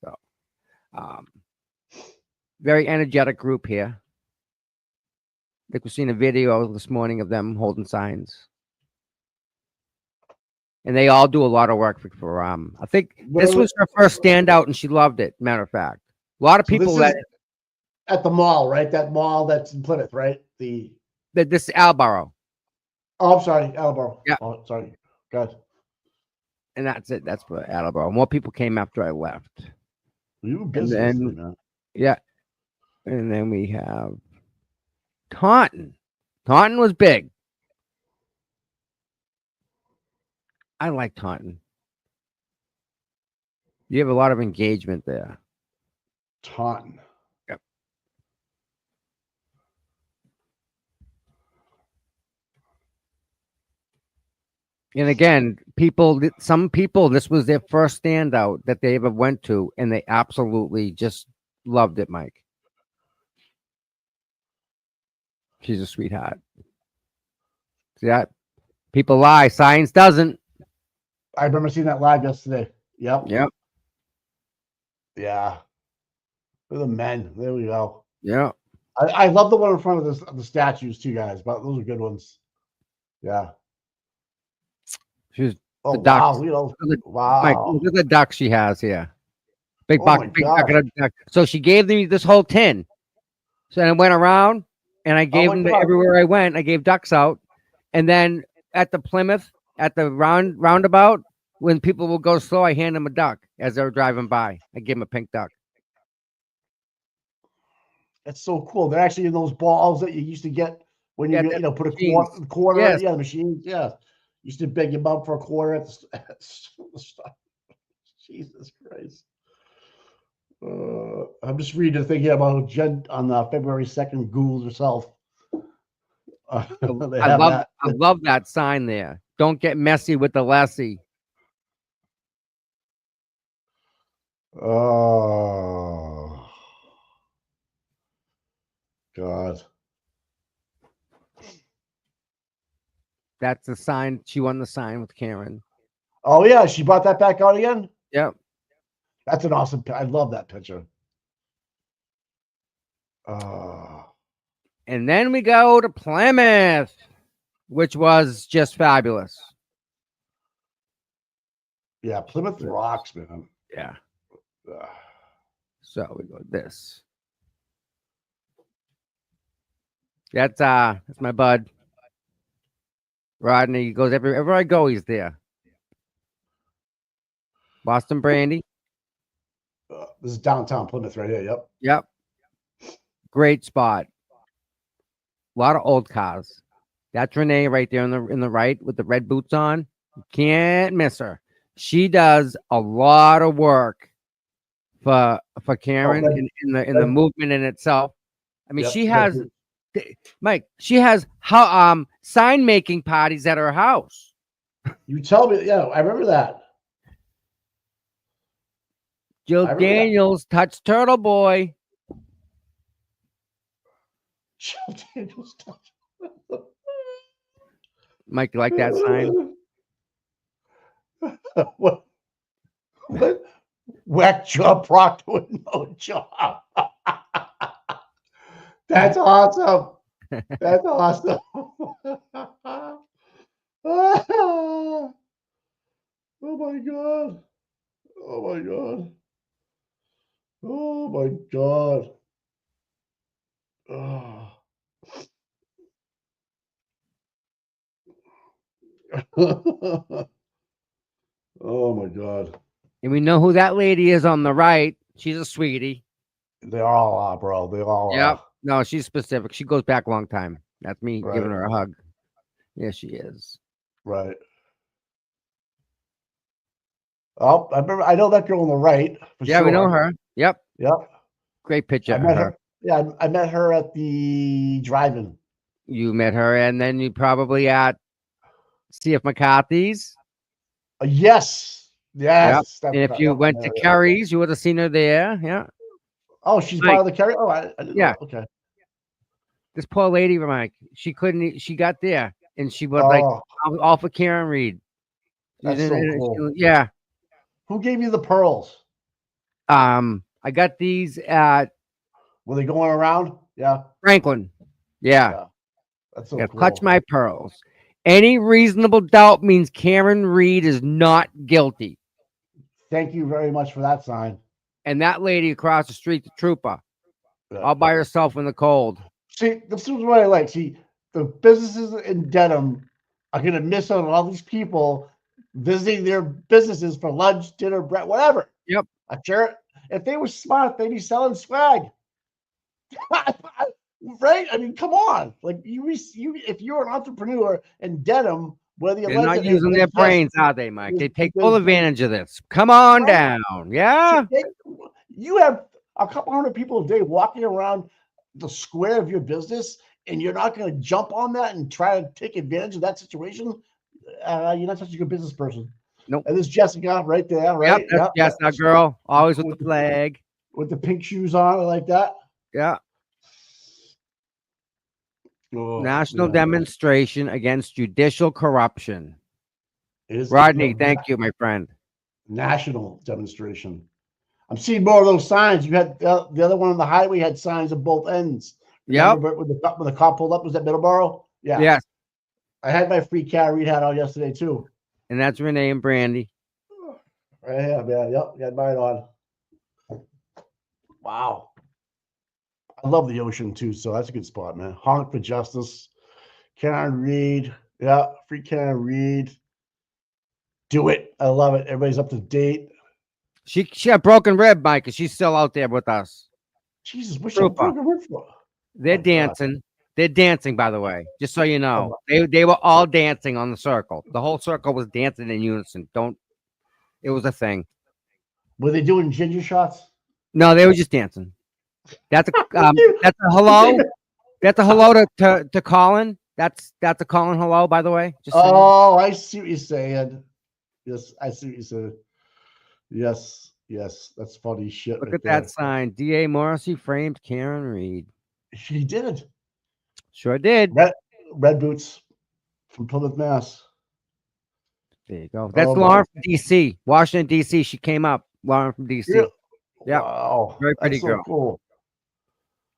So, very energetic group here. I think we've seen a video this morning of them holding signs. And they all do a lot of work for I think this was her first standout and she loved it. Matter of fact, a lot of people that at the mall, right? That mall that's in Plymouth, right? This Attleboro. Oh, I'm sorry, Attleboro. Yeah. Oh, sorry. Good. And that's it. That's for Attleboro. More people came after I left. You were busy. Yeah. And then we have Taunton. Taunton was big. I like Taunton. You have a lot of engagement there. Taunton. Yep. And again, some people, this was their first standout that they ever went to, and they absolutely just loved it, Mike. She's a sweetheart. See that? People lie. Science doesn't. I remember seeing that live yesterday. Yep. Yep. Yeah. For the men. There we go. Yeah. I love the one in front of the statues too, guys. But those are good ones. Yeah. She's Oh the ducks. wow, you know, Mike, wow. look at the duck she has here. Big Oh my big gosh. bucket of duck. So she gave me this whole tin. So I went around and I gave my them to God. everywhere I went. I gave ducks out. And then at the Plymouth, at the roundabout, when people will go slow, I hand them a duck as they're driving by. I give them a pink duck. That's so cool. They're actually in those balls that you used to get when you Yeah, you know put a machines. quarter. Yes. Yeah, the machines. Yeah, used to beg your mom for a quarter at the stop. Jesus Christ. I'm just reading the thing here about Jen on February 2nd. Googled herself. They have that. I love that sign there. Don't get messy with the lassie. Oh God. That's the sign. She won the sign with Karen. Oh yeah, she brought that back out again. Yep. That's an awesome. I love that picture. And then we go to Plymouth, which was just fabulous. Yeah, Plymouth rocks, man. Yeah. So we go this. That's my bud. Rodney. He goes everywhere I go, he's there. Boston Brandy. This is downtown Plymouth right here. Yep. Yep. Great spot. A lot of old cars. That's Renee right there in the right with the red boots on. You can't miss her. She does a lot of work for Karen in the movement in itself. I mean, Yep, she has Mike. She has sign making parties at her house. You tell me. Yeah, I remember that. Jill Daniels touched Turtle Boy. Jill Daniels touched. Mike, you like that sign? What? Whack job Proctor with no job. That's awesome. That's awesome. Oh my God. Oh my God. Oh my God. Oh. Oh my God. And we know who that lady is on the right. She's a sweetie. They all are, bro. They all Yep. are. No, she's specific. She goes back a long time. That's me Right. giving her a hug. Yeah, she is. Right. Oh, I remember. I know that girl on the right. For Yeah, we know sure. her. Yep. Yep. Great picture I of met her. her. Yeah, I met her at the drive-in. You met her, and then you probably at CF McCarthy's. Yes. Yes. And if you went to Kerry's, you would have seen her there. Yeah. Oh, she's part of the Kerry. Oh, I didn't know. Okay. This poor lady, Mike. She couldn't. She got there, and she was like all for Karen Reed. That's so cool. Yeah. Who gave you the pearls? I got these at. Were they going around? Yeah. Franklin. Yeah. That's so cool. Clutch my pearls. Any reasonable doubt means Karen Reed is not guilty. Thank you very much for that sign. And that lady across the street, the trooper, all by herself in the cold. See, this is what I like. See, the businesses in Dedham are going to miss out on all these people visiting their businesses for lunch, dinner, bread, whatever. Yep. I'm sure if they were smart, they'd be selling swag. Right? I mean, come on. Like you if you're an entrepreneur in Dedham, whether you're not using their brains, are they, Mike? They take full advantage of this. Come on down. Yeah. You have a couple hundred people a day walking around the square of your business, and you're not going to jump on that and try to take advantage of that situation. You're not such a good business person. Nope. And there's Jessica right there, right? Yep, that's that girl, always with the flag. With the pink shoes on, like that. Yeah. Oh, National demonstration against judicial corruption. Rodney, thank you, my friend. National demonstration. I'm seeing more of those signs. You had the other one on the highway had signs at both ends Yep. Remember when the cop pulled up, was at Middleborough? Yeah. Yes. I had my free Kara Reed hat on yesterday too. And that's Renee and Brandy. Right here, man. Yep, got mine on. Wow. I love the ocean too, so that's a good spot, man. Honk for Justice. Karen Reed. Yeah, free Karen Reed. Do it. I love it. Everybody's up to date. She had broken rib, Mike, and she's still out there with us. Jesus, what's Trooper. your broken rib for? They're Oh, God. dancing. They're dancing, by the way, just so you know. They were all dancing on the circle. The whole circle was dancing in unison. It was a thing. Were they doing ginger shots? No, they were just dancing. That's a hello. That's a hello to Colin. That's a Colin hello, by the way. Just saying. Oh, I see what you're saying. Yes, I see what you're saying. Yes, that's funny shit. Look right at there. that sign. D.A. Morrissey framed Karen Reed. She did. Sure did. Red boots from Plymouth, Mass. There you go. That's Oh, Lauren from D.C., Washington, D.C. She came up. Lauren from D.C. Yeah. Yeah. Wow. Very pretty That's so girl. cool.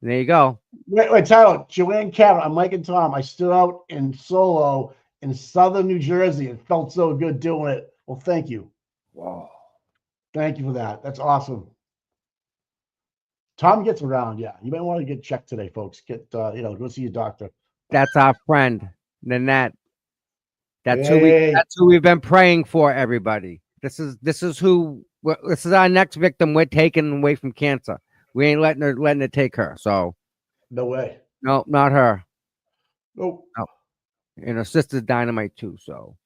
There you go. Wait, Tyler, Joanne Cabot, I'm Mike and Tom. I stood out in solo in southern New Jersey. It felt so good doing it. Well, thank you. Whoa. Thank you for that. That's awesome. Tom gets around, yeah. You might want to get checked today, folks. Go see your doctor. That's our friend, Nanette. That's Hey. who we've been praying for, everybody. This is our next victim we're taking away from cancer. We ain't letting it take her. So No way. no, not her. Nope. And her sister's dynamite too. So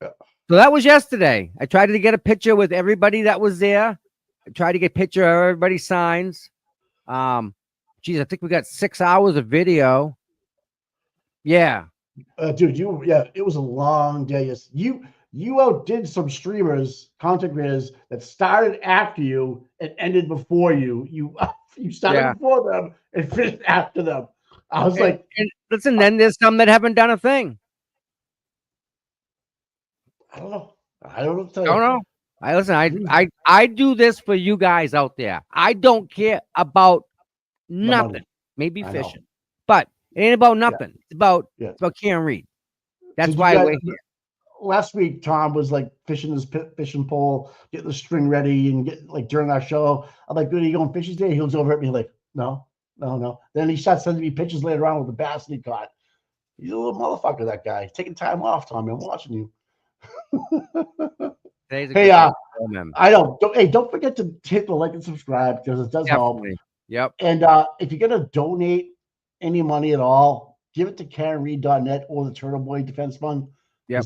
Yeah. so that was yesterday. I tried to get a picture with everybody that was there. I tried to get a picture of everybody's signs. Geez, I think we got 6 hours of video. Yeah. Dude, it was a long day. You outdid some streamers, content creators that started after you and ended before you. You started Yeah. before them and finished after them. I was like, And listen, then there's some that haven't done a thing. I don't know. I don't know. What to tell I don't you. know. I do this for you guys out there. I don't care about money. nothing. Maybe I know. fishing, but it ain't about nothing. It's about Yeah. it's about Karen Reed. That's Did you why guys- we're here. Last week, Tom was like fishing his fishing pole, getting the string ready, and during our show. I'm like, "Good, are you going fishing today?" He looks over at me like, "No." Then he starts sending me pictures later on with the bass that he caught. He's a little motherfucker, that guy. He's taking time off, Tommy. I'm watching you. Today's a Hey, good day to film him. I know. Don't forget to hit the like and subscribe because it does help. Definitely. Yep. And if you're gonna donate any money at all, give it to KarenReed.net or the Turtle Boy Defense Fund. Yep.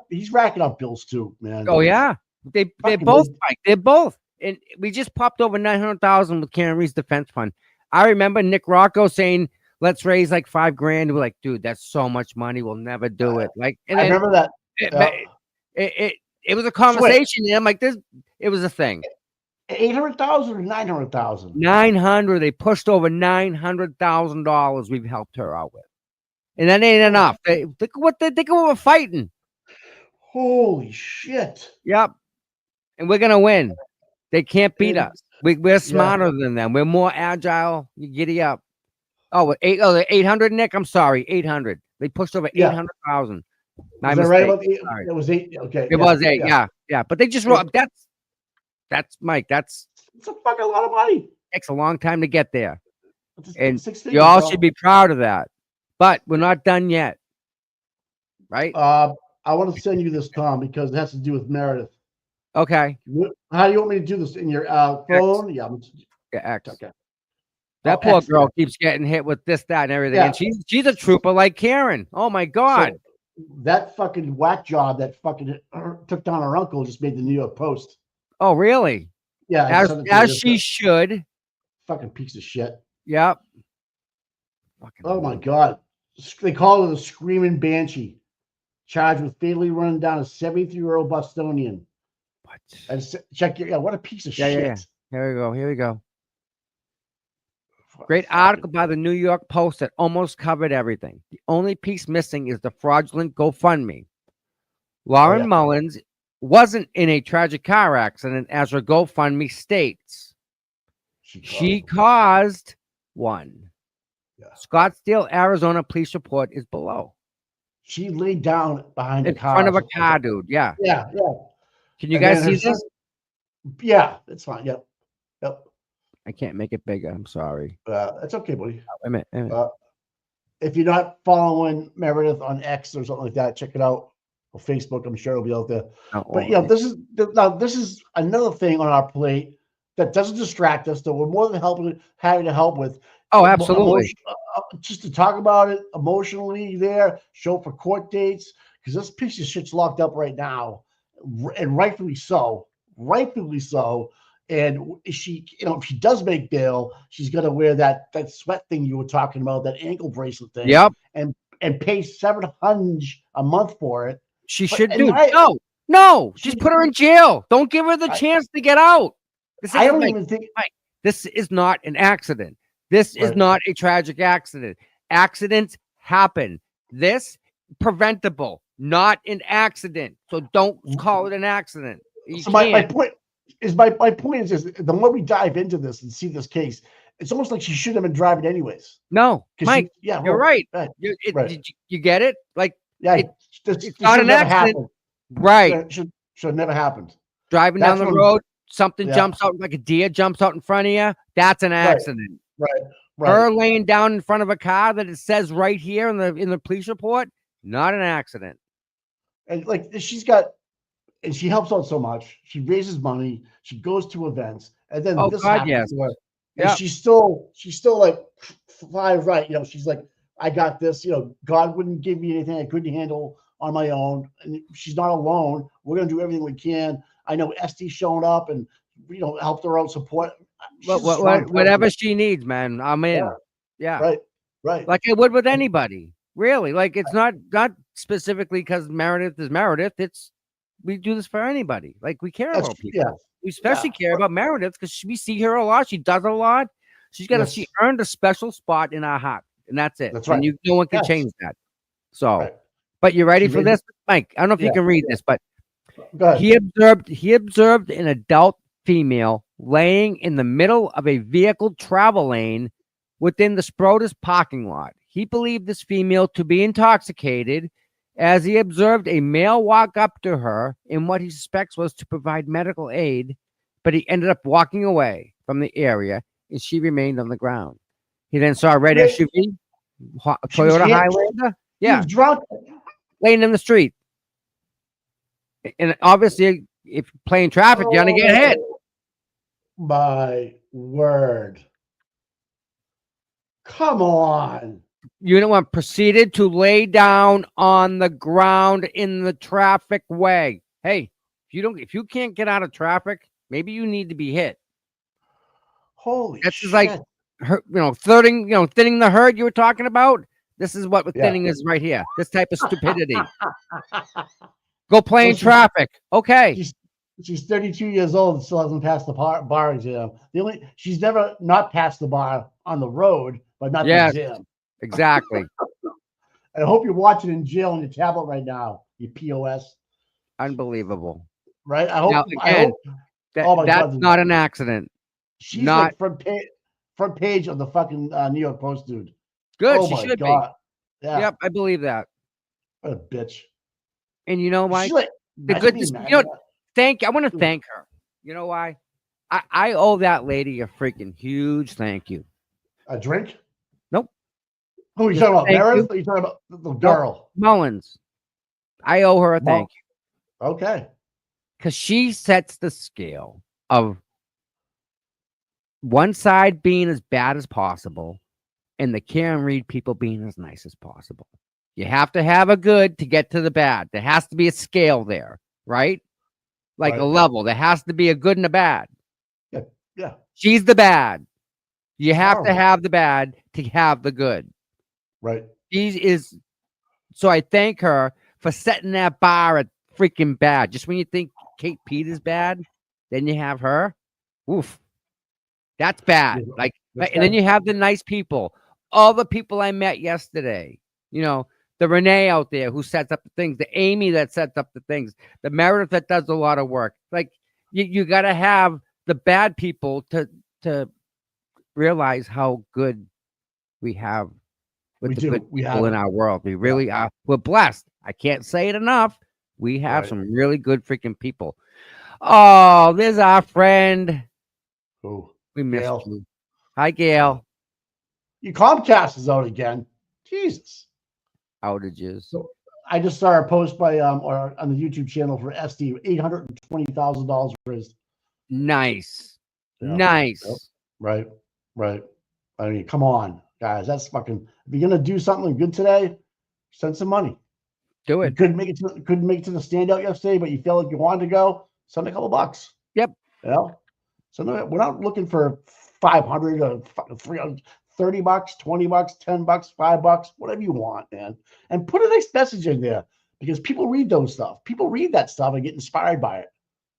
He's racking up bills too, man. Oh yeah. They Fucking both, listen. Mike. They're both. And we just popped over 900,000 with Karen Reed's defense fund. I remember Nick Rocco saying, "Let's raise like $5,000." We're like, "Dude, that's so much money. We'll never do it." Like, and I then remember that. it was a conversation. And I'm like, it was a thing. 800,000 or 900,000. 900. They pushed over $900,000. We've helped her out with, and that ain't enough. Think of what we're fighting. Holy shit! Yep. And we're gonna win. They can't beat Yeah. us. We're smarter than them. We're more agile. You giddy up. Oh, 800, Nick. I'm sorry, 800. They pushed over Yeah. 800,000. My Is that right mistake. about the, Sorry. it was 8? Okay, It was 8. Yeah. But they just wrote. That's Mike. It's a fucking lot of money. Takes a long time to get there, It's and 6 you figures, all bro. should be proud of that. But we're not done yet, right? I want to send you this, Tom, because it has to do with Meredith. Okay. How do you want me to do this in your phone? Yeah. Yeah, X. Okay. That Oh, poor X, girl yeah. keeps getting hit with this, that, and everything, Yeah. and she's a trooper like Karen. Oh my God. So, that fucking whack job that fucking took down her uncle just made the New York Post. Oh really? Yeah. I As sent it to you. she should. Fucking piece of shit. Yep. Fucking Oh my God. They call her the Screaming Banshee, charged with fatally running down a 73-year-old Bostonian. What? And check your, what a piece of Yeah, shit. yeah. Here we go. Great article by the New York Post that almost covered everything. The only piece missing is the fraudulent GoFundMe. Lauren yeah. Mullins wasn't in a tragic car accident, as her GoFundMe states. She caused one. Yeah. Scottsdale, Arizona police report is below. She laid down behind In the car. front of a car, dude. Yeah. Yeah, yeah. Can you And guys then her see this? son- Yeah, it's fine. Yep, yep. I can't make it bigger. I'm sorry. It's okay, buddy. Wait a minute. Wait a minute. If you're not following Meredith on X or something like that, check it out. Or Facebook, I'm sure it'll be out there. Oh, But you know, this is another thing on our plate that doesn't distract us. That we're more than having to help with. oh, absolutely. Just to talk about it emotionally, there, show for court dates, because this piece of shit's locked up right now, and rightfully so. Rightfully so. And she, if she does make bail, she's gonna wear that sweat thing you were talking about, that ankle bracelet thing. Yep. And pay $700 a month for it. She But- should and do. I- No, just put her in jail. Don't give her the chance to get out. I don't even think. This is not an accident. This is Right. not a tragic accident. Accidents happen. This preventable, not an accident. So don't call it an accident. You So my can't. point is my point is the more we dive into this and see this case, it's almost like she shouldn't have been driving anyways. No, 'Cause Mike, you're you're right. Right. Did you get it? Like, Yeah, it's this not should an never accident. happen. right. Should have never happened. Driving down That's the when- road, something Yeah. jumps out, like a deer jumps out in front of you. That's an accident. Right. Her laying down in front of a car that it says right here in the police report, not an accident. And like she helps out so much. She raises money. She goes to events, and then Oh, this God, happens yes. to her. And Yeah. she's still like fly right. She's like, I got this. God wouldn't give me anything I couldn't handle on my own, and she's not alone. We're gonna do everything we can. I know Esty showing up and helped her out, support. She's a strong Whatever person. she needs, man. I'm in. Yeah. Yeah. Right. Like I would with anybody. Really. Like it's not specifically because Meredith is Meredith. It's we do this for anybody. Like we care about people. Yeah. We especially care about Meredith because we see her a lot. She does a lot. Yes. She earned a special spot in our heart, and that's it. That's right. And no one can Yes. change that. So, Right. but you ready She for made this, Mike? I don't know if you Yeah. can read this, but Go ahead. he observed an adult female laying in the middle of a vehicle travel lane within the Sprotus parking lot. He believed this female to be intoxicated as he observed a male walk up to her in what he suspects was to provide medical aid, but he ended up walking away from the area and she remained on the ground. He then saw a red Wait. SUV, She was Toyota here- Highlander, He yeah, was drunk. laying in the street. And obviously, if you're playing traffic, you're gonna get hit. Oh, my word. Come on. You know what? Proceeded to lay down on the ground in the traffic way. Hey, if you can't get out of traffic, maybe you need to be hit. Holy That's shit. just like thinning the herd you were talking about. This is what thinning is right here. This type of stupidity. Go play in Well, traffic. Okay. She's 32 years old and still hasn't passed the bar exam. She's never not passed the bar on the road, but not Yes. the exam. Exactly. I hope you're watching in jail on your tablet right now, you POS. Unbelievable. Right? I hope. Now, I again, hope oh my that's God. not an accident. she's not- like front page of the fucking New York Post, dude. Good. Oh she my should God. be. Yeah. Yep, I believe that. What a bitch. And you know, Mike, She's like, the imagine good. being I mad want to Hmm. thank her. You know why? I owe that lady a freaking huge thank you. a drink? Nope. Who are you Just talking about? thank Meredith? you. Or are you talking about the girl? Mullins. I owe her a thank you Okay. because she sets the scale of one side being as bad as possible and the Karen Reed people being as nice as possible. You have to have a good to get to the bad. There has to be a scale there, right? Like a Right. level. There has to be a good and a bad. Yeah. She's the bad. You have to Horrible. have the bad to have the good. Right. She is. So I thank her for setting that bar at freaking bad. Just when you think Kate Pete is bad, then you have her. Oof. That's bad. Yeah, Like, that's and then bad. you have the nice people. All the people I met yesterday. You know, the Renee out there who sets up the things, the Amy that sets up the things, the Meredith that does a lot of work. Like, you got to have the bad people to realize how good we have with We the do. good We people have in it. our world. We really are. We're blessed. I can't say it enough. We have Right. some really good freaking people. Oh, there's our friend. Oh, We missed Gail. you. Hi, Gail. Your Comcast is out again. Jesus. Outages. So I just saw a post by or on the YouTube channel for SD, $820,000 for his. Nice. Yeah. Nice. Yep. Right. Right. I mean, come on, guys. That's fucking. If you're gonna do something good today, send some money. Do You it. couldn't make it to the standout yesterday, but you felt like you wanted to go. Send a couple bucks. Yep. You know? So we're not looking for 500 or 300, 30 bucks, 20 bucks, 10 bucks, $5, whatever you want, man. And put a nice message in there because people read those stuff. People read that stuff and get inspired by it,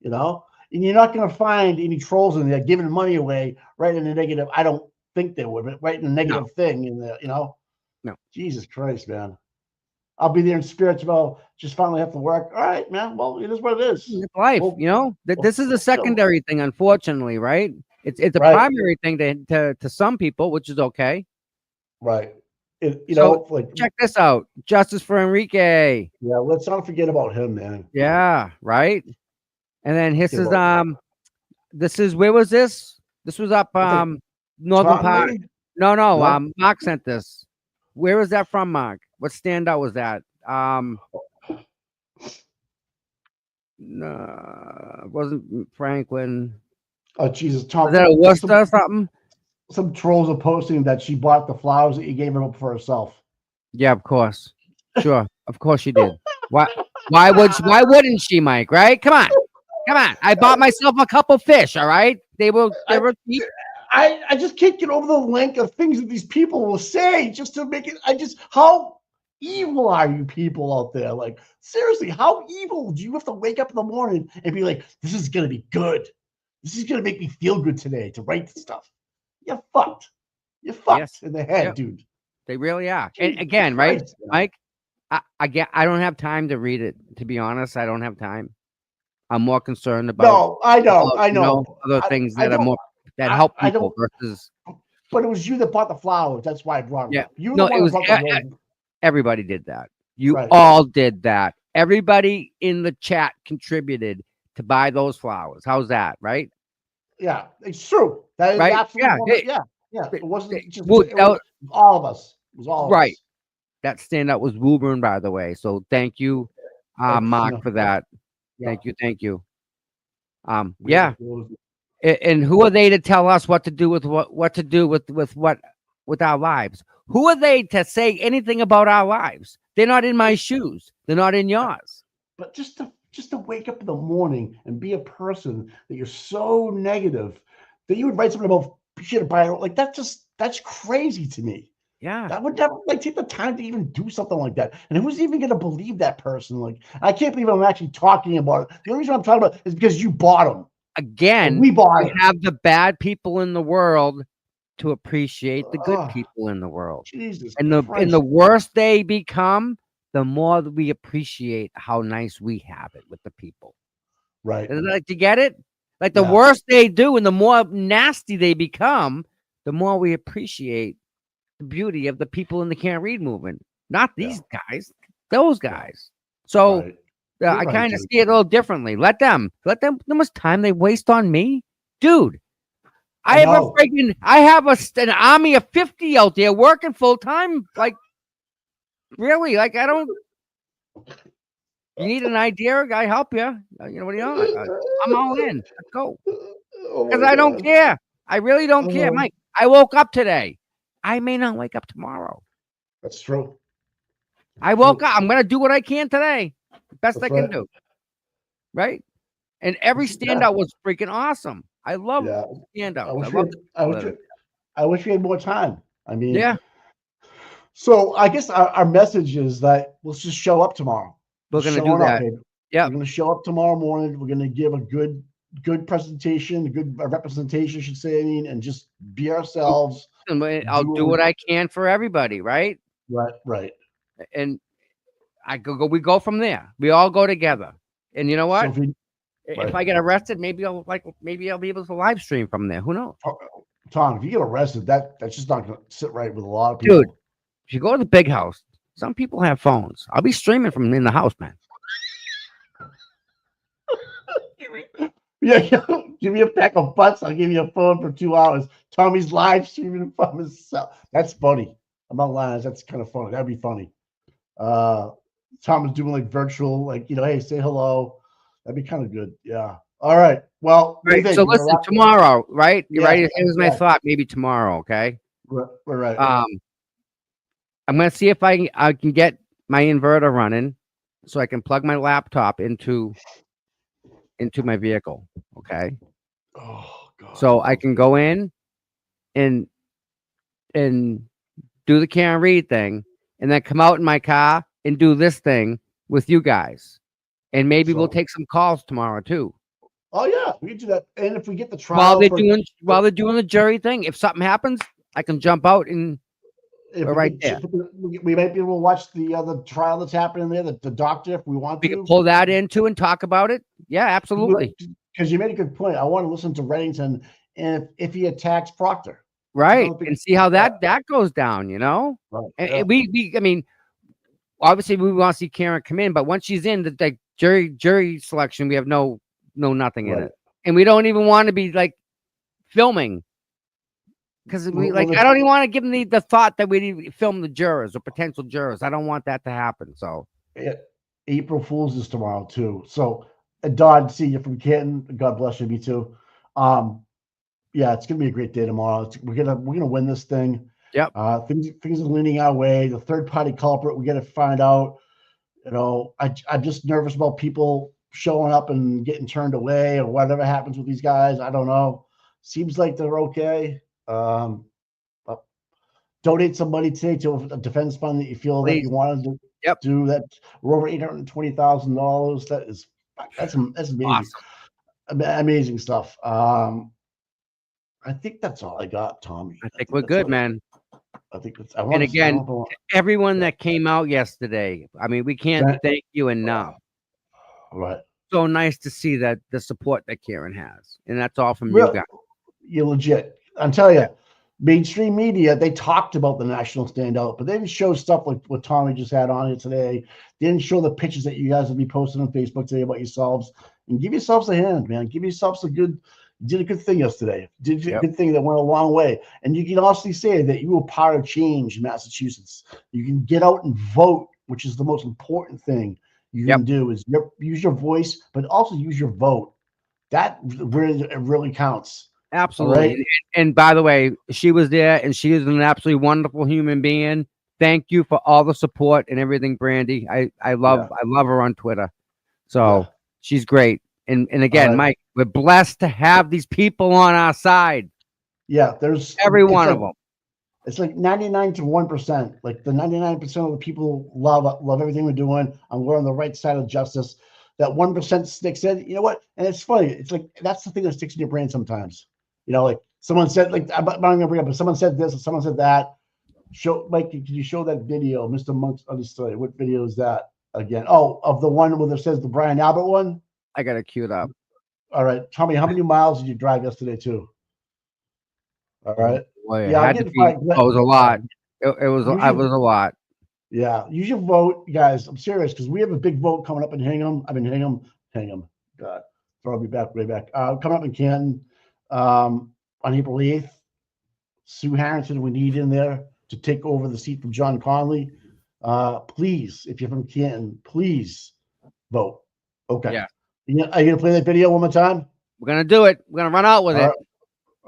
you know? And you're not going to find any trolls in there giving money away right in the negative. I don't think they would, but right in the negative thing in there, you know? No. Jesus Christ, man. I'll be there in spirit tomorrow. Just finally have to work. All right, man. Well, it is what it is. It's life, Well, you know. This is a secondary thing, unfortunately, right? It's a Right. primary thing to some people, which is okay. Right. You So, know, like Check this out. Justice for Enrique. yeah, let's not forget about him, man. Yeah, right. And then this Forget is about where was this? This was up I think Northern Taunton, Park. maybe? No, No? Mark sent this. Where was that from, Mark? What standout was that? No, it wasn't Franklin. Oh Jesus, Was Tom. that a Worcester or something? Some trolls are posting that she bought the flowers that you gave her up for herself. Yeah, of course. Sure. Of course she did. Why wouldn't she, Mike? Right? Come on. I bought myself a couple fish, all right? They were cheap. I just can't get over the length of things that these people will say just to make it. How evil are you people out there? Like, seriously, how evil do you have to wake up in the morning and be like, this is going to be good. This is going to make me feel good today to write this stuff. You're fucked. You're fucked Yes. in the head, Yep. dude. They really are. And Jesus again, right, Christ, man. Mike? I don't have time to read it. To be honest, I don't have time. I'm more concerned about No, I know. other things I that are don't- more that I- help I people don't- versus But it was you that bought the flowers. That's why I brought it Yeah. up. You were No, the it one was that brought the rose. everybody did that. You Right. all did that. Everybody in the chat contributed to buy those flowers. How's that, right? Yeah, it's true. That is Right? absolutely Yeah, yeah. It wasn't they- just well, it was all of us. It was all of Right. us. That standout was Woburn, by the way. So thank you, Mark, No. for that. Yeah. Thank you. We- Yeah. it was- And who are they to tell us what to do with what to do with our lives? Who are they to say anything about our lives? They're not in my shoes. They're not in yours. But just to wake up in the morning and be a person that you're so negative that you would write something about shit about like that's crazy to me. Yeah. I would never take the time to even do something like that. And who's even going to believe that person? Like, I can't believe I'm actually talking about it. The only reason I'm talking about it is because you bought them. Again, We bought we it. have the bad people in the world to appreciate the good Ugh. people in the world. Jesus And the Christ. worse they become, the more that we appreciate how nice we have it with the people. Right. Like, you get it? Like the Yeah. worse they do and the more nasty they become, the more we appreciate the beauty of the people in the can't read movement. Not these guys, those guys. So Right. I You're right, kind of dude. see it a little differently. Let them how much time they waste on me, dude. I know. have an army of 50 out there working full time. Like, really? Like, I don't. You need an idea? I help you. You know what do you want? I'm all in. Let's go. Oh Because my I don't God. care. I really don't care, Uh-huh. Mike. I woke up today. I may not wake up tomorrow. That's true. I woke up. I'm gonna do what I can today. Best That's I can right. do. Right? And every Yeah. standout was freaking awesome. I love Yeah. standouts. I wish, I we love had, I wish we had more time. I mean, Yeah. So I guess our message is that let's just show up tomorrow. We're gonna do Showing up, that. baby. Yep. We're gonna show up tomorrow morning. We're gonna give a good presentation, a good representation, I should say. I mean, and just be ourselves. And I'll do what I can for everybody, right? Right. And we go from there. We all go together. And you know what? So if we, If I get arrested, maybe I'll be able to live stream from there. Who knows? Tom, if you get arrested, that's just not going to sit right with a lot of people. Dude. If you go to the big house, some people have phones. I'll be streaming from in the house, man. Yeah, give me a pack of butts. I'll give you a phone for 2 hours. Tommy's live streaming from himself. That's funny. I'm not lying. That's kind of funny. That'd be funny. Tom is doing like virtual, like, hey, say hello. That'd be kind of good. Yeah. All right. Well, Right. So listen, tomorrow, right? You're right. Here's my thought. Maybe tomorrow. Okay. We're right. I'm gonna see if I can get my inverter running, so I can plug my laptop into my vehicle. Okay. Oh God. So I can go in and do the Karen Reed thing, and then come out in my car and do this thing with you guys, and maybe we'll take some calls tomorrow too. Oh yeah, we can do that. And if we get the trial while they're doing the jury thing, if something happens, I can jump out and we're right there. We might be able to watch the trial that's happening there. The doctor, if we want We to can pull that into and talk about it. Yeah, absolutely. Because you made a good point. I want to listen to Reddington, and if he attacks Proctor, right, and see how that goes down. Right, and I mean, obviously we want to see Karen come in, but once she's in the jury selection, we have no nothing in it, and we don't even want to be like filming because I don't even want to give them the thought that we film the jurors or potential jurors. I don't want that to happen. So April Fool's is tomorrow too. So Don, see you from Canton. God bless you, me too. Yeah, it's gonna be a great day tomorrow. We're gonna win this thing. Yep. Things are leaning our way. The third party culprit, we got to find out. I'm just nervous about people showing up and getting turned away or whatever happens with these guys. I don't know. Seems like they're okay. Donate some money today to a defense fund that you feel that you want to do. That we're over $820,000. That's amazing. Awesome. Amazing stuff. I think that's all I got, Tommy. I think we're good, man. I think it's. And again, everyone that came out yesterday, I mean, we can't thank you enough. Right. So nice to see that the support that Karen has, and that's all from you guys. You're legit. I'm telling you, mainstream media, they talked about the national standout, but they didn't show stuff like what Tommy just had on it today. They didn't show the pictures that you guys will be posting on Facebook today about yourselves. And give yourselves a hand, man. Give yourselves you did a good thing yesterday. Did a good thing that went a long way. And you can also say that you were part of change in Massachusetts. You can get out and vote, which is the most important thing you can do, is use your voice, but also use your vote. That really counts. Absolutely. Right? And by the way, she was there, and she is an absolutely wonderful human being. Thank you for all the support and everything, Brandy. I love her on Twitter. So she's great. And again, Mike, we're blessed to have these people on our side. Yeah, there's every one of them. It's like 99 to 1%. Like the 99% of the people love everything we're doing, and we're on the right side of justice. That 1% sticks in. You know what? And it's funny. It's like that's the thing that sticks in your brain sometimes. Like someone said, like I'm not gonna bring up, but someone said this, and someone said that. Mike, can you show that video, Mr. Monk's Understood? What video is that again? Oh, of the one where it says the Brian Albert one. I got it queued up. All right, tell me, how many miles did you drive yesterday too? All right. Well, it was a lot. It was a lot. Yeah, use your vote, guys. I'm serious because we have a big vote coming up in Hingham. Hingham. God, throw me back, way back. Coming up in Canton on April 8th. Sue Harrington, we need in there to take over the seat from John Conley. Please, if you're from Canton, please vote. Okay. Yeah. Are you gonna play that video one more time? We're gonna do it. We're gonna run out with it.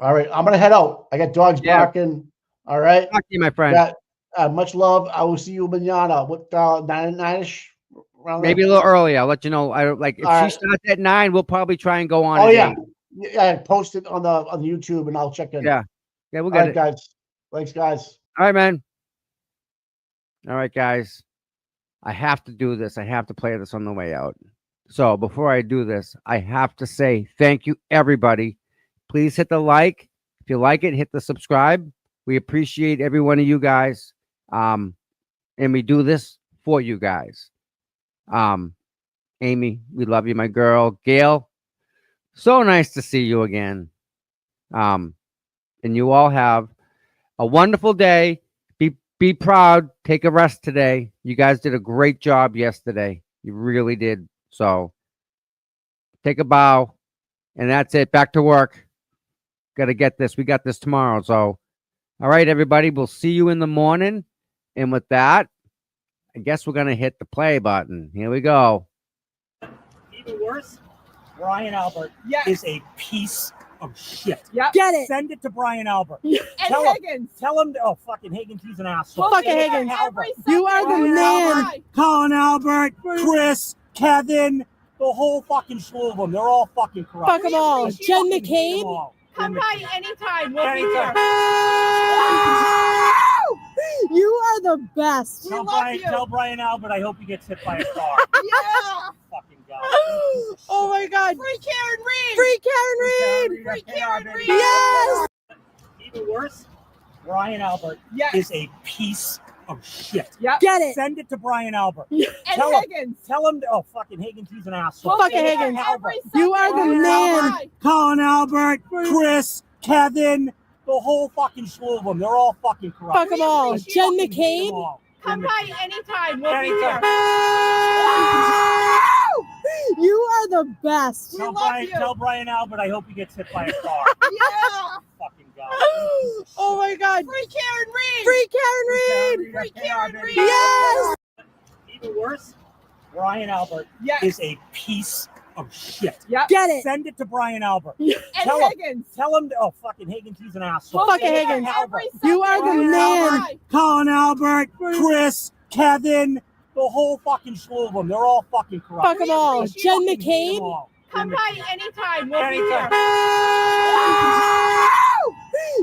All right. I'm gonna head out. I got dogs barking. All right. Talk to you, my friend. Much love. I will see you manana. What 9-ish? Maybe a little early. I'll let you know. If she starts at 9, we'll probably try and go on. Oh yeah. Yeah. Post it on the YouTube, and I'll check in. Yeah. Yeah. We'll get it, guys. Thanks, guys. All right, man. All right, guys. I have to do this. I have to play this on the way out. So before I do this, I have to say thank you, everybody. Please hit the like. If you like it, hit the subscribe. We appreciate every one of you guys. And we do this for you guys. Amy, we love you, my girl. Gail, so nice to see you again. And you all have a wonderful day. Be proud. Take a rest today. You guys did a great job yesterday. You really did. So take a bow, and that's it. Back to work. Got to get this. We got this tomorrow. So, all right, everybody. We'll see you in the morning. And with that, I guess we're going to hit the play button. Here we go. Even worse, Brian Albert is a piece of shit. Get it. Send it to Brian Albert. And Tell him- Higgins. Tell him, oh, fucking Higgins, he's an asshole. Fucking Higgins. Albert. You are the Brian man. Albert, Colin Albert, Chris, Kevin, the whole fucking slew of them. They're all fucking corrupt. Fuck them all. Just Jen fucking hate them McCabe. all. Come Jen by McCabe. anytime. We'll Anytime. be here. You are the best. Tell Brian Albert I hope he gets hit by a car. Yeah. Fucking God. Oh my God. Free Karen Reed. Free Karen Reed. Free Karen Reed. Yes. Even worse, Brian Albert is a piece of shit. Get it. Send it to Brian Albert. And Tell him- Higgins. Tell him, oh, fucking Higgins, he's an asshole. Fucking Higgins. Albert. You are the Brian man. Albert, Colin Albert, Chris, Kevin, the whole fucking slew of them. They're all fucking corrupt. Fuck them all. Just Jen fucking hate them McCabe. all. Come Jen by McCabe. anytime. We'll be Anytime. here. You are the best. Tell Brian Albert I hope he gets hit by a car. Yeah. Fucking God. Oh my God. Free Karen Reed. Free Karen Reed. Free Karen Reed. Yes. Even worse, Brian Albert is a piece of shit. Get it. Send it to Brian Albert. And Tell him- Higgins. Tell him, oh, fucking Higgins, he's an asshole. Fucking Higgins. Albert. You are the Brian man. Albert, Colin Albert, Chris, Kevin, the whole fucking slew of them. They're all fucking corrupt. Fuck them all. Just Jen fucking hate them McCabe. all. Come Jen by McCabe. anytime. We'll be Anytime. here.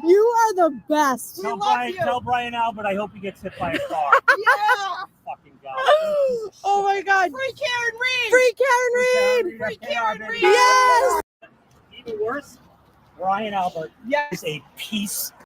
You are the best. Tell Brian Albert I hope he gets hit by a car. Yeah. Fucking God. Oh my God. Free Karen Reed. Free Karen Reed. Free Karen Reed. Yes. Even worse, Brian Albert is a piece